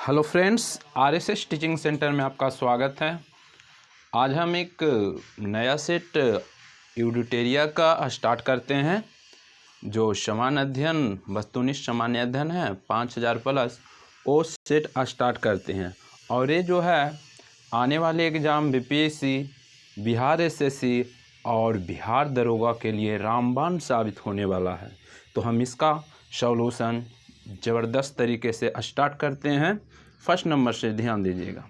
Hello friends, RSS teaching centre में आपका स्वागत है। आज हम एक नया सेट यूडिटेरिया का स्टार्ट करते हैं जो समान अध्ययन वस्तुनिष्ठ सामान्य अध्ययन है 5000 प्लस वो सेट स्टार्ट करते हैं। और ये जो है आने वाले एग्ज़ाम बीपीएससी, बिहार एसएससी और बिहार दरोगा के लिए रामबाण साबित होने वाला है। तो हम इसका सॉल्यूशन ज़बरदस्त तरीके से स्टार्ट करते हैं। फर्स्ट नंबर से ध्यान दीजिएगा।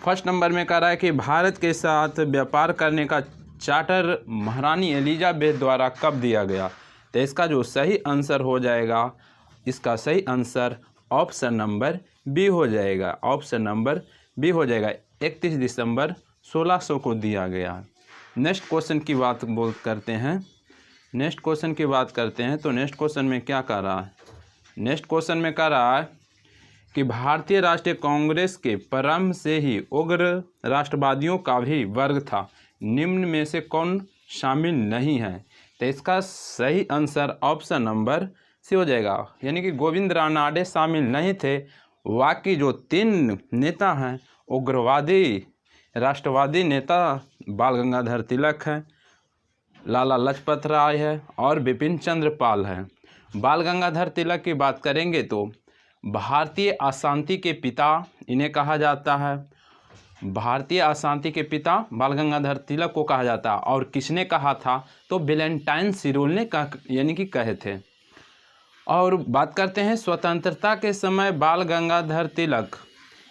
फर्स्ट नंबर में कह रहा है कि भारत के साथ व्यापार करने का चार्टर महारानी एलिजाबेथ द्वारा कब दिया गया। तो इसका जो सही आंसर हो जाएगा, इसका सही आंसर ऑप्शन नंबर बी हो जाएगा। ऑप्शन नंबर बी हो जाएगा। 31 दिसंबर 1600 को दिया गया। नेक्स्ट क्वेश्चन की बात करते हैं। नेक्स्ट क्वेश्चन की बात करते हैं तो नेक्स्ट क्वेश्चन में क्या कह रहा है। नेक्स्ट क्वेश्चन में कह रहा है कि भारतीय राष्ट्रीय कांग्रेस के प्रारंभ से ही उग्र राष्ट्रवादियों का भी वर्ग था, निम्न में से कौन शामिल नहीं है। तो इसका सही आंसर ऑप्शन नंबर सी हो जाएगा, यानी कि गोविंद रानडे शामिल नहीं थे। बाकी जो 3 नेता हैं उग्रवादी राष्ट्रवादी नेता बाल गंगाधर तिलक है, लाला लाजपत राय है और बिपिन चंद्र पाल है। बाल गंगाधर तिलक की बात करेंगे तो भारतीय अशांति के पिता इन्हें कहा जाता है। भारतीय अशांति के पिता बाल गंगाधर तिलक को कहा जाता है। और किसने कहा था तो वैलेंटाइन सिरोल ने यानी कि कहे थे। और बात करते हैं स्वतंत्रता के समय बाल गंगाधर तिलक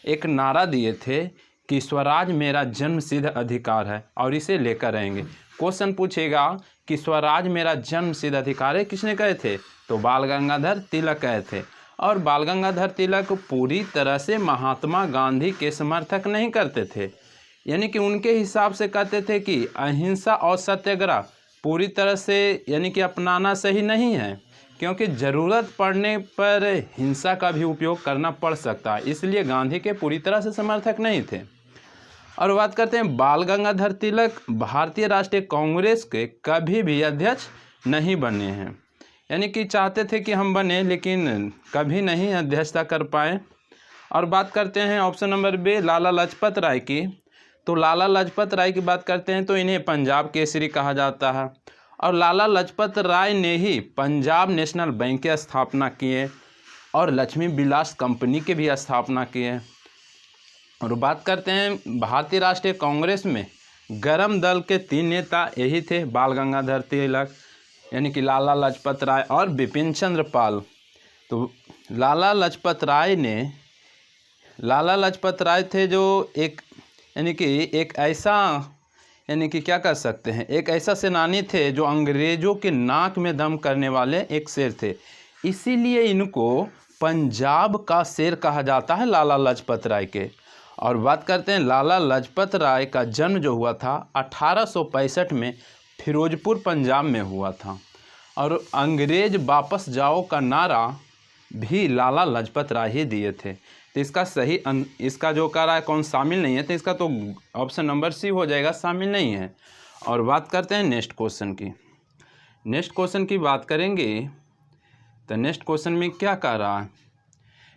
एक नारा दिए थे कि स्वराज मेरा जन्मसिद्ध अधिकार है और इसे लेकर रहेंगे। क्वेश्चन पूछेगा कि स्वराज मेरा जन्मसिद्ध अधिकार है, किसने कहे थे तो बाल गंगाधर तिलक कहे थे। और बाल गंगाधर तिलक पूरी तरह से महात्मा गांधी के समर्थक नहीं करते थे, यानी कि उनके हिसाब से कहते थे कि अहिंसा और सत्याग्रह पूरी तरह से यानी कि अपनाना सही नहीं है, क्योंकि ज़रूरत पड़ने पर हिंसा का भी उपयोग करना पड़ सकता है। इसलिए गांधी के पूरी तरह से समर्थक नहीं थे। और बात करते हैं बाल गंगाधर तिलक भारतीय राष्ट्रीय कांग्रेस के कभी भी अध्यक्ष नहीं बने हैं, यानी कि चाहते थे कि हम बने लेकिन कभी नहीं अध्यक्षता कर पाए। और बात करते हैं option number B Lala Lajpat Rai की। तो लाला लाजपत राय की बात करते हैं तो इन्हें पंजाब केसरी कहा जाता है। और लाला लाजपत राय ने ही पंजाब नेशनल बैंक की स्थापना किए और लक्ष्मी विलास कंपनी के भी स्थापना किए। और बात करते हैं भारतीय राष्ट्रीय कांग्रेस में गरम दल के 3 नेता यही थे, बाल गंगाधर तिलक यानी कि लाला लाजपत राय और बिपिन चंद्र पाल। तो लाला लाजपत राय थे जो एक यानी कि एक ऐसा यानी कि क्या कर सकते हैं, एक ऐसा सेनानी थे जो अंग्रेज़ों के नाक में दम करने वाले एक शेर थे। इसीलिए इनको पंजाब का शेर कहा जाता है लाला लाजपत राय के। और बात करते हैं लाला लाजपत राय का जन्म जो हुआ था 1865 में फिरोजपुर पंजाब में हुआ था। और अंग्रेज वापस जाओ का नारा भी लाला लाजपत राय ही दिए थे। तो इसका जो कह रहा है कौन शामिल नहीं है, तो इसका तो ऑप्शन नंबर सी हो जाएगा, शामिल नहीं है। और बात करते हैं नेक्स्ट क्वेश्चन की। नेक्स्ट क्वेश्चन की बात करेंगे तो नेक्स्ट क्वेश्चन में क्या कह रहा है।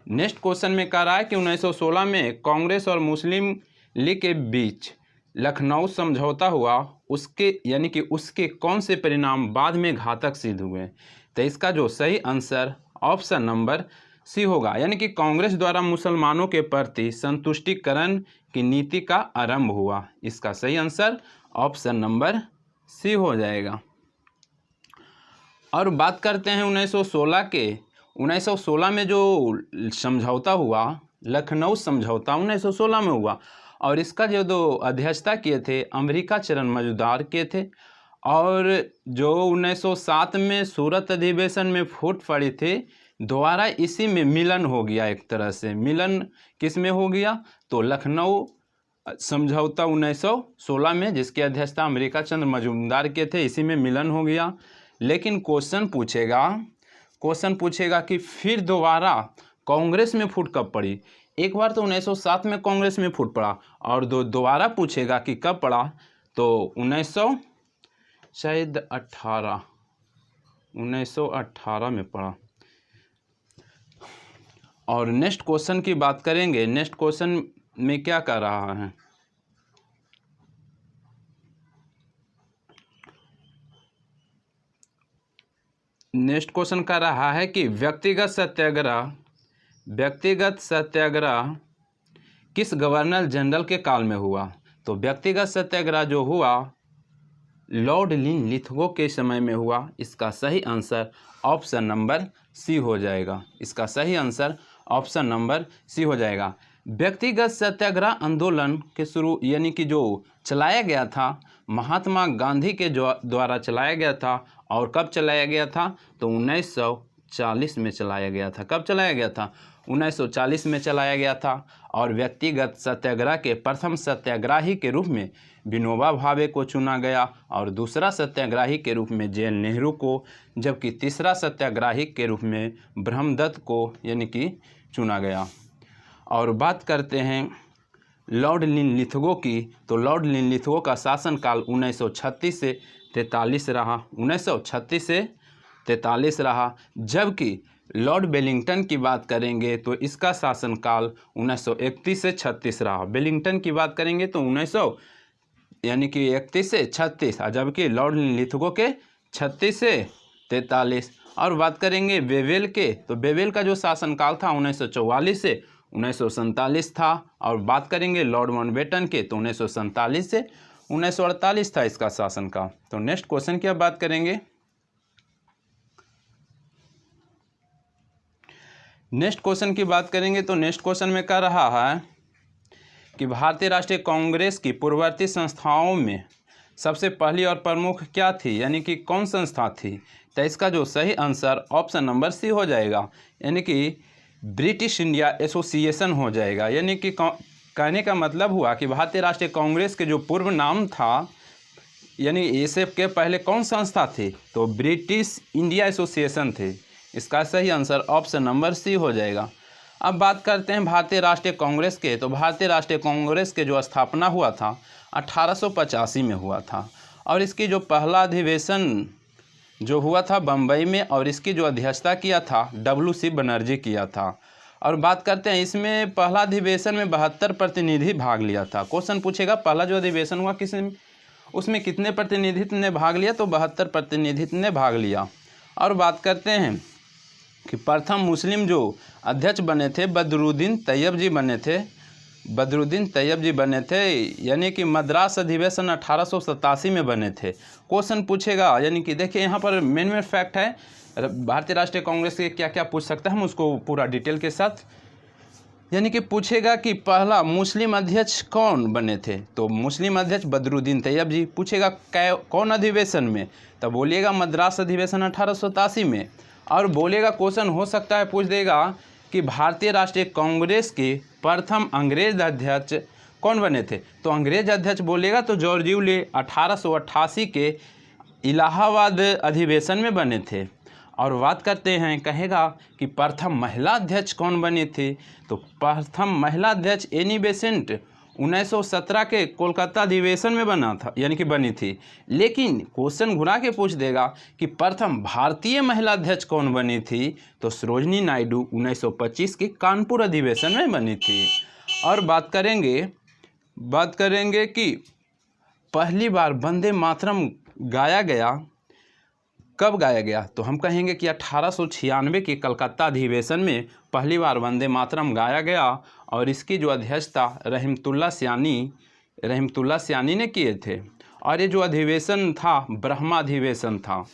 नेक्स्ट क्वेश्चन में कह रहा है कि 1916 में कांग्रेस और मुस्लिम लीग के बीच लखनऊ समझौता हुआ, उसके यानी कि उसके कौन से परिणाम बाद में घातक सिद्ध हुए। तो इसका जो सही आंसर ऑप्शन नंबर सी होगा, यानी कि कांग्रेस द्वारा मुसलमानों के प्रति संतुष्टिकरण की नीति का आरंभ हुआ। इसका सही आंसर ऑप्शन नंबर सी हो जाएगा। और बात करते हैं 1916 में जो समझौता हुआ, लखनऊ समझौता 1916 में हुआ। और इसका जो अध्यक्षता किए थे अमेरिका चरण मजूमदार के थे। और जो 1907 में सूरत अधिवेशन में फूट पड़ी थी, दोबारा इसी में मिलन हो गया। एक तरह से मिलन किस में हो गया तो लखनऊ समझौता 1916 में, जिसकी अध्यक्षता अमेरिका चंद्र मजूमदार के थे, इसी में मिलन हो गया। लेकिन क्वेश्चन पूछेगा कि फिर दोबारा कांग्रेस में फूट कब पड़ी। एक बार तो 1907 में कांग्रेस में फूट पड़ा और दोबारा पूछेगा कि कब पड़ा तो 1918 में पड़ा। और नेक्स्ट क्वेश्चन की बात करेंगे। नेक्स्ट क्वेश्चन में क्या कर रहा है, नेक्स्ट क्वेश्चन कर रहा है कि व्यक्तिगत सत्याग्रह किस गवर्नर जनरल के काल में हुआ। तो व्यक्तिगत सत्याग्रह जो हुआ लॉर्ड लिनलिथगो के समय में हुआ। इसका सही आंसर ऑप्शन नंबर सी हो जाएगा। इसका सही आंसर ऑप्शन नंबर सी हो जाएगा। व्यक्तिगत सत्याग्रह आंदोलन के शुरू यानी कि जो चलाया गया था महात्मा गांधी के द्वारा चलाया गया था। और कब चलाया गया था, तो 1940 में चलाया गया था। कब चलाया गया था, 1940 में चलाया गया था। और व्यक्तिगत सत्याग्रह के प्रथम सत्याग्रही के रूप में विनोबा भावे को चुना गया और दूसरा सत्याग्रही के रूप में जवाहरलाल नेहरू को, जबकि तीसरा सत्याग्रही के रूप में ब्रह्मदत्त को यानी कि चुना गया। और बात करते हैं लॉर्ड लिनलिथगो की, तो लॉर्ड लिनलिथगो का शासनकाल 1936 से 43 रहा। 1936 से 43 रहा। जबकि लॉर्ड वेलिंगटन की बात करेंगे तो इसका शासनकाल 1931 से 36 रहा। वेलिंगटन की बात करेंगे तो 31 से 36, जबकि लॉर्ड लिनलिथगो के 36 से 43। और बात करेंगे वेवेल के, तो वेवेल का जो शासनकाल था 1944 से 1947 था। और बात करेंगे लॉर्ड माउंटबेटन के, तो 1947 से 1948 था इसका शासनकाल। तो नेक्स्ट क्वेश्चन की अब बात करेंगे। नेक्स्ट क्वेश्चन की बात करेंगे तो नेक्स्ट क्वेश्चन में कह रहा है कि भारतीय राष्ट्रीय कांग्रेस की पूर्ववर्ती संस्थाओं में सबसे पहली और प्रमुख क्या थी, यानी कि कौन संस्था थी। तो इसका जो सही आंसर ऑप्शन नंबर सी हो जाएगा, यानी कि ब्रिटिश इंडिया एसोसिएशन हो जाएगा। यानी कि कहने का मतलब हुआ कि भारतीय राष्ट्रीय कांग्रेस के जो पूर्व नाम था, यानी एसएफ के पहले कौन संस्था थी, तो ब्रिटिश इंडिया एसोसिएशन थे। इसका सही आंसर ऑप्शन नंबर सी हो जाएगा। अब बात करते हैं भारतीय राष्ट्रीय कांग्रेस के, तो भारतीय राष्ट्रीय कांग्रेस के जो स्थापना हुआ था 1885 में हुआ था। और इसकी जो पहला अधिवेशन जो हुआ था बम्बई में, और इसकी जो अध्यक्षता किया था WC बनर्जी किया था। और बात करते हैं इसमें पहला अधिवेशन में 72 प्रतिनिधि भाग लिया था। क्वेश्चन पूछेगा पहला जो अधिवेशन हुआ उसमें कितने प्रतिनिधित्व ने भाग लिया, तो 72 प्रतिनिधित्व ने भाग लिया। और बात करते हैं कि प्रथम मुस्लिम जो अध्यक्ष बने थे बदरुद्दीन तैयब जी बने थे, यानी कि मद्रास अधिवेशन 1887 में बने थे। क्वेश्चन पूछेगा, यानी कि देखिए यहाँ पर मेन फैक्ट है भारतीय राष्ट्रीय कांग्रेस के क्या क्या पूछ सकता है, हम उसको पूरा डिटेल के साथ, यानी कि पूछेगा कि पहला मुस्लिम अध्यक्ष कौन बने थे, तो मुस्लिम अध्यक्ष बदरुद्दीन तैयब जी। पूछेगा कौन अधिवेशन में, तब बोलिएगा मद्रास अधिवेशन 1887 में। और बोलेगा क्वेश्चन हो सकता है पूछ देगा कि भारतीय राष्ट्रीय कांग्रेस के प्रथम अंग्रेज अध्यक्ष कौन बने थे, तो अंग्रेज अध्यक्ष बोलेगा तो जॉर्ज यूले 1888 के इलाहाबाद अधिवेशन में बने थे। और बात करते हैं, कहेगा कि प्रथम महिला अध्यक्ष कौन बनी थी, तो प्रथम महिला अध्यक्ष एनी बेसेंट 1917 के कोलकाता अधिवेशन में बना था, यानी कि बनी थी। लेकिन क्वेश्चन घुरा के पूछ देगा कि प्रथम भारतीय महिला अध्यक्ष कौन बनी थी, तो सरोजिनी नायडू 1925 के कानपुर अधिवेशन में बनी थी। और बात करेंगे कि पहली बार वंदे मातरम गाया गया, कब गाया गया, तो हम कहेंगे कि 1896 के कलकत्ता अधिवेशन में पहली बार वंदे मातरम गाया गया। और इसकी जो अध्यक्षता रहमतुल्लाह सियानी ने किए थे। और ये जो अधिवेशन था ब्रह्मा अधिवेशन था।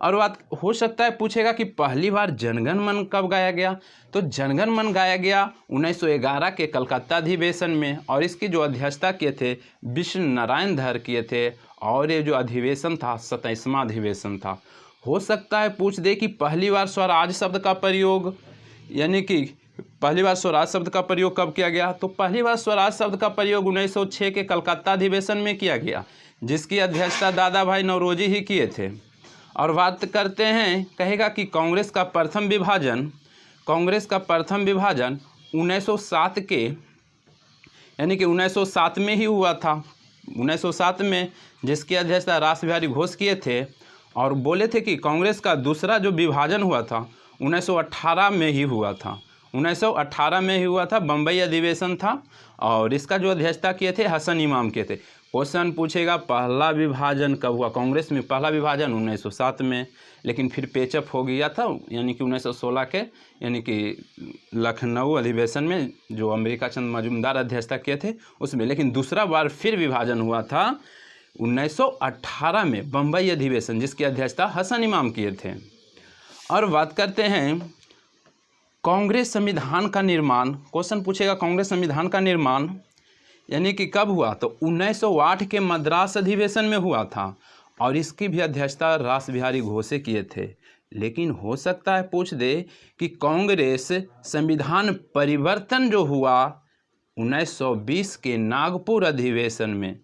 और बात हो सकता है पूछेगा कि पहली बार जनगण मन कब गाया गया, तो जनगण मन गाया गया 1911 के कलकत्ता अधिवेशन में। और इसकी जो अध्यक्षता किए थे विष्णु नारायण धर किए थे। और ये जो अधिवेशन था 27वां अधिवेशन था। हो सकता है पूछ दे कि पहली बार स्वराज शब्द का प्रयोग, यानी कि पहली बार स्वराज शब्द का प्रयोग कब किया गया, तो पहली बार स्वराज शब्द का प्रयोग 1906 के कलकत्ता अधिवेशन में किया गया, जिसकी अध्यक्षता दादा भाई नौरोजी ही किए थे। और बात करते हैं, कहेगा कि कांग्रेस का प्रथम विभाजन 1907 के, यानी कि 1907 में ही हुआ था। 1907 में जिसकी अध्यक्षता रासबिहारी घोष किए थे। और बोले थे कि कांग्रेस का दूसरा जो विभाजन हुआ था 1918 में ही हुआ था। 1918 में ही हुआ था, बम्बई अधिवेशन था और इसका जो अध्यक्षता किए थे हसन इमाम किए थे। क्वेश्चन पूछेगा पहला विभाजन कब हुआ कांग्रेस में? पहला विभाजन 1907 में, लेकिन फिर पेचअप हो गया था, यानी कि 1916 के यानी कि लखनऊ अधिवेशन में जो अम्बिका चंद्र मजूमदार अध्यक्षता किए थे उसमें। लेकिन दूसरा बार फिर विभाजन हुआ था 1918 में बम्बई अधिवेशन, जिसकी अध्यक्षता हसन इमाम किए थे। और बात करते हैं कांग्रेस संविधान का निर्माण। क्वेश्चन पूछेगा कांग्रेस संविधान का निर्माण यानी कि कब हुआ? तो 1908 के मद्रास अधिवेशन में हुआ था और इसकी भी अध्यक्षता रास बिहारी घोषे किए थे। लेकिन हो सकता है पूछ दे कि कांग्रेस संविधान परिवर्तन जो हुआ 1920 के नागपुर अधिवेशन में।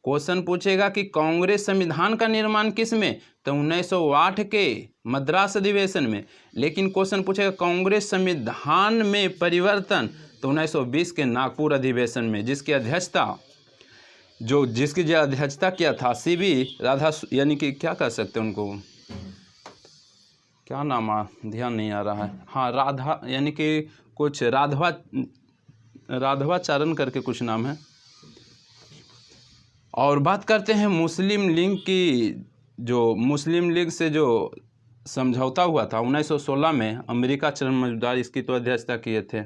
क्वेश्चन पूछेगा कि कांग्रेस संविधान का निर्माण किस में? तो 1908 के मद्रास अधिवेशन में। लेकिन क्वेश्चन पूछेगा कांग्रेस संविधान में परिवर्तन तो 1920 के नागपुर अधिवेशन में, जिसकी अध्यक्षता किया था सीवी राधा, यानी कि क्या कह सकते हैं उनको, क्या नाम ध्यान नहीं आ रहा है, हाँ राधा, यानी कि कुछ राघवाचारण करके कुछ नाम है। और बात करते हैं मुस्लिम लीग की। जो मुस्लिम लीग से जो समझौता हुआ था 1916 में, अम्बिका चंद्र मजूमदार इसकी तो अध्यक्षता किए थे।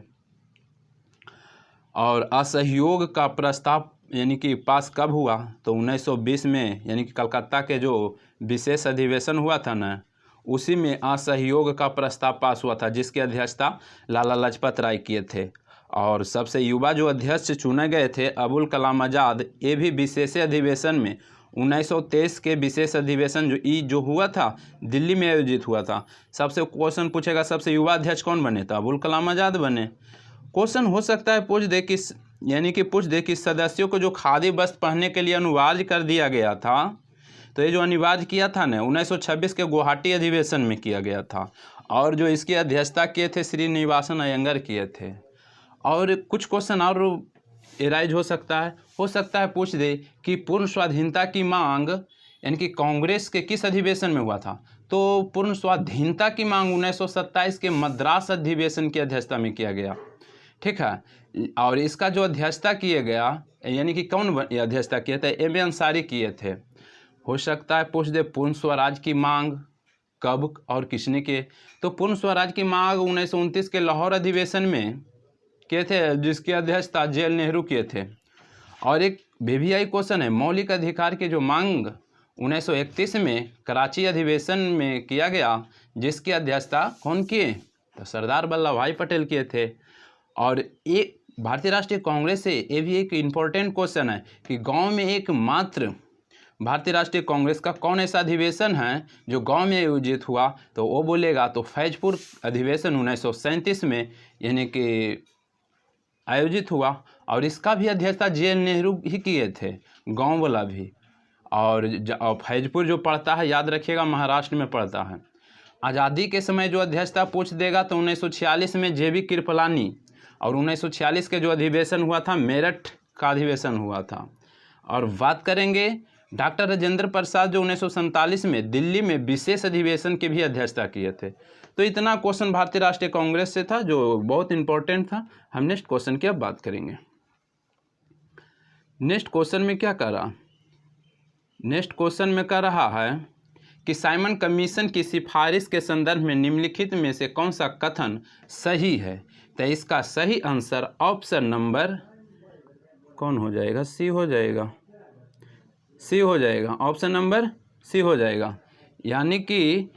और असहयोग का प्रस्ताव यानी कि पास कब हुआ? तो 1920 में, यानी कि कलकत्ता के जो विशेष अधिवेशन हुआ था ना, उसी में असहयोग का प्रस्ताव पास हुआ था, जिसकी अध्यक्षता लाला लाजपत राय किए थे। और सबसे युवा जो अध्यक्ष चुने गए थे अबुल कलाम आज़ाद, ये भी विशेष अधिवेशन में 1923 के विशेष अधिवेशन जो हुआ था दिल्ली में आयोजित हुआ था। सबसे क्वेश्चन पूछेगा सबसे युवा अध्यक्ष कौन बने? तो अबुल कलाम आज़ाद बने। क्वेश्चन हो सकता है पूछ दे कि सदस्यों को जो खादी वस्त्र पहनने के लिए अनिवार्य कर दिया गया था, तो ये जो अनिवार्य किया था ना 1926 के गुवाहाटी अधिवेशन में किया गया था। और जो इसकी अध्यक्षता किए थे श्रीनिवासन अयंगर किए थे। और कुछ क्वेश्चन और एराइज हो सकता है पूछ दे कि पूर्ण स्वाधीनता की मांग यानी कि कांग्रेस के किस अधिवेशन में हुआ था? तो पूर्ण स्वाधीनता की मांग 1927 के मद्रास अधिवेशन की अध्यक्षता में किया गया, ठीक है। और इसका जो अध्यक्षता किए गया यानी कि कौन अध्यक्षता किए थे? एम ए अंसारी किए थे। हो सकता है पूछ दे पूर्ण स्वराज की मांग कब और किसने किए? तो पूर्ण स्वराज की मांग 1929 के लाहौर अधिवेशन में किए थे, जिसकी अध्यक्षता जेल नेहरू किए थे। और एक VVI क्वेश्चन है, मौलिक अधिकार की जो मांग 1931 में कराची अधिवेशन में किया गया, जिसकी अध्यक्षता कौन किए? तो सरदार वल्लभ भाई पटेल किए थे। और एक भारतीय राष्ट्रीय कांग्रेस से ये भी एक इम्पोर्टेंट क्वेश्चन है कि गांव में एकमात्र भारतीय राष्ट्रीय कांग्रेस का कौन ऐसा अधिवेशन है जो गांव में आयोजित हुआ? तो वो बोलेगा तो फैजपुर अधिवेशन 1937 में यानी कि आयोजित हुआ। और इसका भी अध्यक्षता JL नेहरू ही किए थे, गांव वाला भी। और फैजपुर जो पड़ता है याद रखिएगा महाराष्ट्र में पड़ता है। आज़ादी के समय जो अध्यक्षता पूछ देगा तो 1946 में JB कृपलानी। और 1946 के जो अधिवेशन हुआ था मेरठ का अधिवेशन हुआ था। और बात करेंगे डॉक्टर राजेंद्र प्रसाद जो 1947 में दिल्ली में विशेष अधिवेशन की भी अध्यक्षता किए थे। तो इतना क्वेश्चन भारतीय राष्ट्रीय कांग्रेस से था जो बहुत इंपॉर्टेंट था। हम नेक्स्ट क्वेश्चन की अब बात करेंगे। नेक्स्ट क्वेश्चन में क्या कर रहा? नेक्स्ट क्वेश्चन में कह रहा है कि साइमन कमीशन की सिफारिश के संदर्भ में निम्नलिखित में से कौन सा कथन सही है? तो इसका सही आंसर ऑप्शन नंबर कौन हो जाएगा? सी हो जाएगा। सी हो जाएगा, ऑप्शन नंबर सी हो जाएगा। यानी कि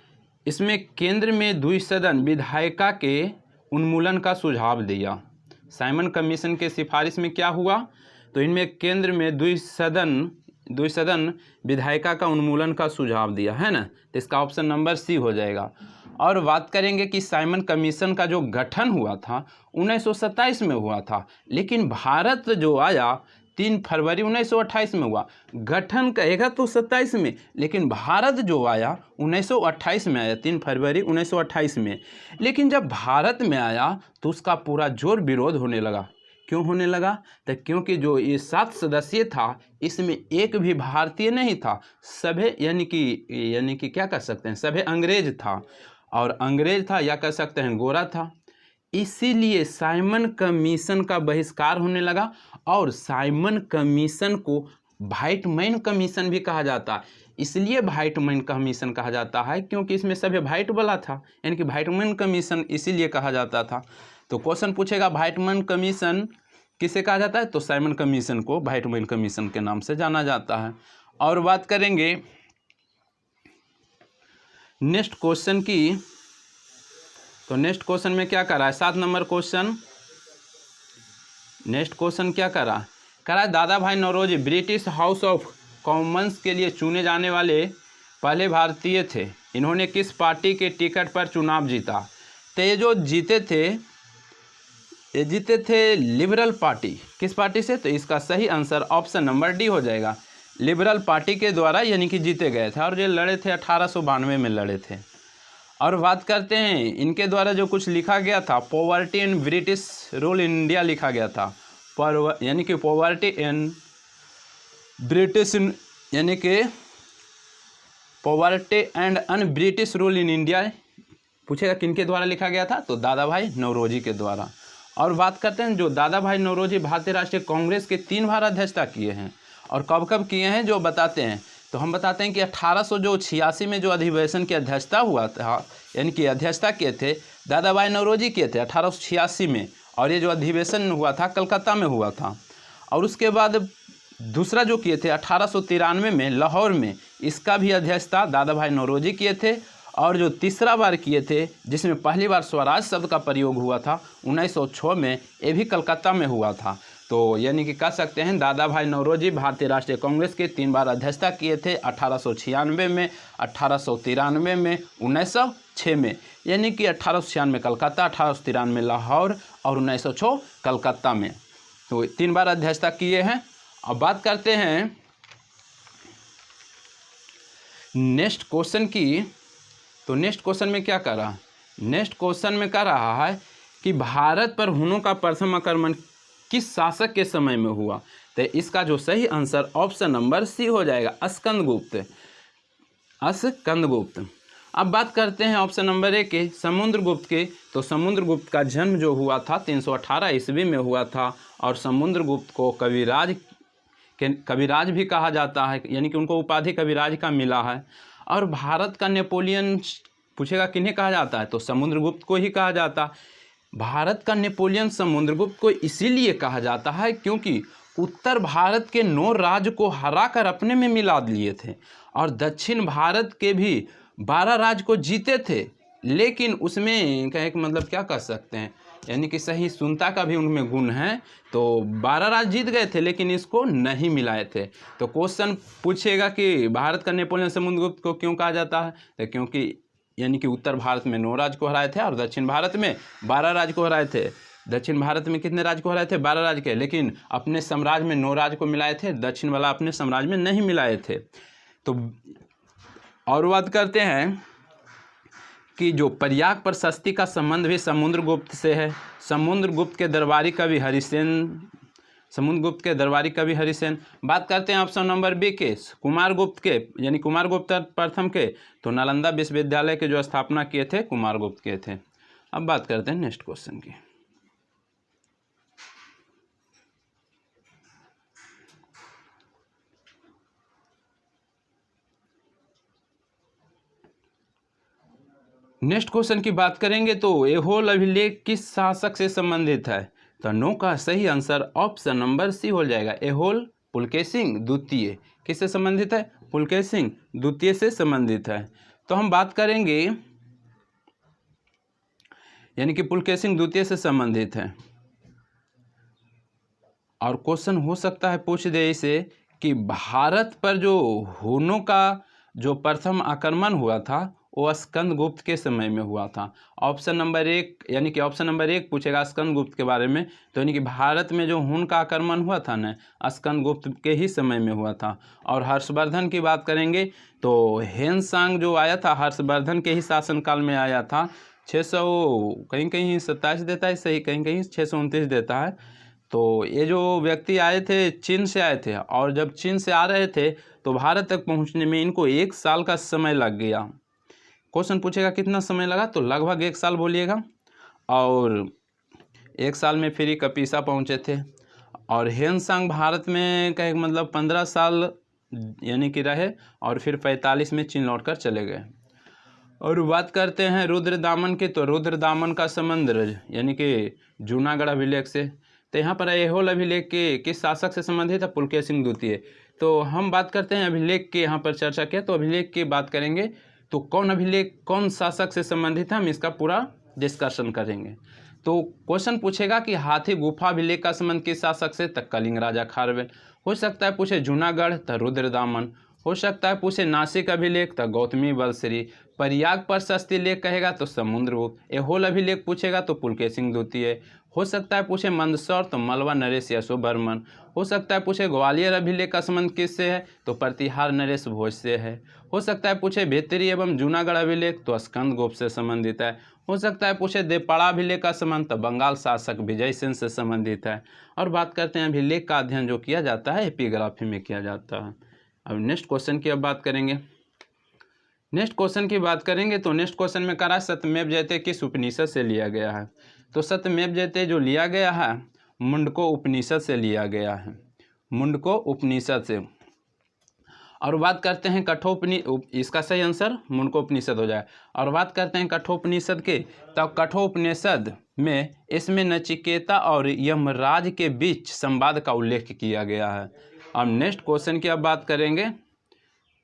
इसमें केंद्र में द्विसदन विधायिका के उन्मूलन का सुझाव दिया। साइमन कमीशन के सिफारिश में क्या हुआ? तो इनमें केंद्र में द्विसदन विधायिका का उन्मूलन का सुझाव दिया है ना, तो इसका ऑप्शन नंबर सी हो जाएगा। और बात करेंगे कि साइमन कमीशन का जो गठन हुआ था 1927 में हुआ था, लेकिन भारत जो आया 3 फरवरी 1928 में हुआ। गठन कहेगा तो 27 में, लेकिन भारत जो आया 1928 में आया, 3 फरवरी 1928 में। लेकिन जब भारत में आया तो उसका पूरा जोर विरोध होने लगा। क्यों होने लगा? तो क्योंकि जो ये 7 सदस्य था इसमें एक भी भारतीय नहीं था, सभी यानी कि क्या कह सकते हैं, सभी अंग्रेज था। और अंग्रेज था या कह सकते हैं गोरा था। इसीलिए साइमन कमीशन का बहिष्कार होने लगा और साइमन कमीशन को वाइटमैन कमीशन भी कहा जाता है। इसलिए वाइटमैन कमीशन कहा जाता है क्योंकि इसमें सभी वाइट वाला था, यानी कि वाइटमैन कमीशन इसीलिए कहा जाता था। तो क्वेश्चन पूछेगा वाइटमैन कमीशन किसे कहा जाता है, तो साइमन कमीशन को वाइटमैन कमीशन के नाम से जाना जाता है। और बात करेंगे नेक्स्ट क्वेश्चन की, तो नेक्स्ट क्वेश्चन में क्या करा है, 7 नंबर क्वेश्चन, नेक्स्ट क्वेश्चन क्या करा है Dadabhai Naoroji British House of Commons के लिए चुने जाने वाले पहले भारतीय थे। इन्होंने किस पार्टी के टिकट पर चुनाव जीता। तो ये जो जीते थे लिबरल पार्टी। किस पार्टी से, तो इसका सही आंसर ऑप्शन नंबर डी हो जाएगा, लिबरल पार्टी के द्वारा यानी कि जीते गए थे। और ये लड़े थे 1892 में लड़े थे। और बात करते हैं इनके द्वारा जो कुछ लिखा गया था, poverty and British rule in India लिखा गया था, यानी कि पॉवर्टी एंड ब्रिटिश, यानी कि poverty and un British rule in India पूछेगा किनके द्वारा लिखा गया था, तो दादा भाई नौरोजी के द्वारा। और बात करते हैं जो दादा भाई नौरोजी भारतीय राष्ट्रीय कांग्रेस के 3 बार अध्यक्षता किए हैं और कब कब किए हैं जो बताते हैं। तो हम बताते हैं कि 1886 में जो अधिवेशन की अध्यक्षता हुआ था, यानी कि अध्यक्षता किए थे दादा भाई नौरोजी किए थे 1886 में, और ये जो अधिवेशन हुआ था कलकत्ता में हुआ था। और उसके बाद दूसरा जो किए थे 1893 में लाहौर में, इसका भी अध्यक्षता दादा भाई नौरोजी किए थे। और जो तीसरा बार किए थे जिसमें पहली बार स्वराज शब्द का प्रयोग हुआ था 1906 में, ये भी कलकत्ता में हुआ था। तो यानी कि कह सकते हैं दादा भाई नौरोजी भारतीय राष्ट्रीय कांग्रेस के 3 बार अध्यक्षता किए थे, 1896 में, 1893 में, 1906 में, यानी कि 1896 कलकत्ता, 1893 लाहौर और 1906 कलकत्ता में। तो 3 बार अध्यक्षता किए हैं। अब बात करते हैं नेक्स्ट क्वेश्चन की। तो नेक्स्ट क्वेश्चन में क्या कर रहा है, नेक्स्ट क्वेश्चन में कह रहा है कि भारत पर हुनों का प्रथम आक्रमण किस शासक के समय में हुआ। तो इसका जो सही आंसर ऑप्शन नंबर सी हो जाएगा, स्कंदगुप्त। अब बात करते हैं ऑप्शन नंबर ए के, समुद्रगुप्त के। तो समुद्रगुप्त का जन्म जो हुआ था 318 ईस्वी में हुआ था। और समुद्रगुप्त को कविराज भी कहा जाता है, यानी कि उनको उपाधि कविराज का मिला है। और भारत का नेपोलियन पूछेगा किन्हें कहा जाता है, तो समुद्रगुप्त को ही कहा जाता। भारत का नेपोलियन समुद्रगुप्त को इसीलिए कहा जाता है क्योंकि उत्तर भारत के 9 राज्य को हराकर अपने में मिला लिए थे और दक्षिण भारत के भी 12 राज्य को जीते थे। लेकिन उसमें मतलब क्या कह सकते हैं, यानी कि सही सुनता का भी उनमें गुण है। तो 12 राज्य जीत गए थे लेकिन इसको नहीं मिलाए थे। तो क्वेश्चन पूछेगा कि भारत का नेपोलियन समुद्रगुप्त को क्यों कहा जाता है, तो क्योंकि यानी कि उत्तर भारत में 9 राज्य को हराए थे और दक्षिण भारत में 12 राज्य को हराए थे। दक्षिण भारत में कितने राज्य को हराए थे, 12 राज्य के, लेकिन अपने साम्राज्य में 9 राज्य को मिलाए थे, दक्षिण वाला अपने साम्राज्य में नहीं मिलाए थे। तो और बात करते हैं कि जो प्रयाग प्रशस्ति का संबंध भी समुद्रगुप्त से है। समुद्रगुप्त के दरबारी कवि हरिसेन। बात करते हैं ऑप्शन नंबर बी के, कुमारगुप्त के, यानी कुमारगुप्त प्रथम के। तो नालंदा विश्वविद्यालय के जो स्थापना किए थे कुमारगुप्त के थे। अब बात करते हैं नेक्स्ट क्वेश्चन की। नेक्स्ट क्वेश्चन की बात करेंगे तो ऐहोल अभिलेख किस शासक से संबंधित है। तो नो का सही आंसर ऑप्शन नंबर सी हो जाएगा, ऐहोल पुलकेशिन द्वितीय। किससे संबंधित है, पुलकेशिन द्वितीय से संबंधित है। तो हम बात करेंगे यानी कि पुलकेशिन द्वितीय से संबंधित है। और क्वेश्चन हो सकता है पूछ दे इसे कि भारत पर जो हुनों का जो प्रथम आक्रमण हुआ था वो स्कंदगुप्त के समय में हुआ था। ऑप्शन नंबर 1 यानी कि ऑप्शन नंबर 1 पूछेगा स्कंदगुप्त के बारे में। तो यानी कि भारत में जो हुन का आक्रमण हुआ था ना, स्कंदगुप्त के ही समय में हुआ था। और हर्षवर्धन की बात करेंगे तो हेनसांग जो आया था हर्षवर्धन के ही शासनकाल में आया था। 600 कहीं कहीं 27 देता है सही, कहीं कहीं 629 देता है। तो ये जो व्यक्ति आए थे चीन से आए थे, और जब चीन से आ रहे थे तो भारत तक पहुंचने में इनको 1 साल का समय लग गया। क्वेश्चन पूछेगा कितना समय लगा, तो लगभग 1 साल बोलिएगा। और 1 साल में फ्री कपीसा पहुँचे थे। और ह्वेनसांग भारत में कहे मतलब 15 साल यानी कि रहे और फिर 45 में चीन लौटकर चले गए। और बात करते हैं रुद्रदामन की, तो रुद्रदामन का समुद्र यानी कि जूनागढ़ अभिलेख से। तो यहाँ पर ऐहोल अभिलेख के किस शासक से संबंधित है? पुलकेशिन सिंह द्वितीय। तो हम बात करते हैं अभिलेख के, यहाँ पर चर्चा किया तो अभिलेख की बात करेंगे तो कौन अभिलेख कौन शासक से संबंधित है, हम इसका पूरा डिस्कशन करेंगे। तो क्वेश्चन पूछेगा कि हाथी गुफा अभिलेख का संबंध किस शासक से? तो कलिंग राजा खारवेल। हो सकता है पूछे जूनागढ़, तो रुद्रदामन। हो सकता है पूछे नासिक अभिलेख, तो गौतमी बलश्री। प्रयाग प्रशस्ति लेख कहेगा तो समुद्रगुप्त। ऐहोल अभिलेख पूछेगा तो पुलकेशिन सिंह द्वितीय। हो सकता है पूछे मंदसौर, तो मलवा नरेश यशोवर्मन। हो सकता है पूछे ग्वालियर अभिलेख का संबंध किससे है? तो प्रतिहार नरेश भोज से है। हो सकता है पूछे भित्री एवं जूनागढ़ अभिलेख, तो स्कंदगुप्त से संबंधित है। हो सकता है पूछे देवपाड़ा अभिलेख का संबंध, तो बंगाल शासक विजय सेन से संबंधित है। और बात करते हैं अभिलेख का अध्ययन जो किया जाता है एपिग्राफी में किया जाता है। अब नेक्स्ट क्वेश्चन की अब बात करेंगे। नेक्स्ट क्वेश्चन की बात करेंगे तो नेक्स्ट क्वेश्चन में कह रहा है सत्यमेव जयते किस उपनिषद से लिया गया है? तो सत्यमेव जयते जो लिया गया है मुंडको उपनिषद से लिया गया है, मुंडको उपनिषद से। और बात करते हैं कठोपनिषद, इसका सही आंसर मुंडकोपनिषद हो जाए। और बात करते हैं कठोपनिषद के, तब कठोपनिषद में इसमें नचिकेता और यमराज के बीच संवाद का उल्लेख किया गया है। अब नेक्स्ट क्वेश्चन की अब बात करेंगे,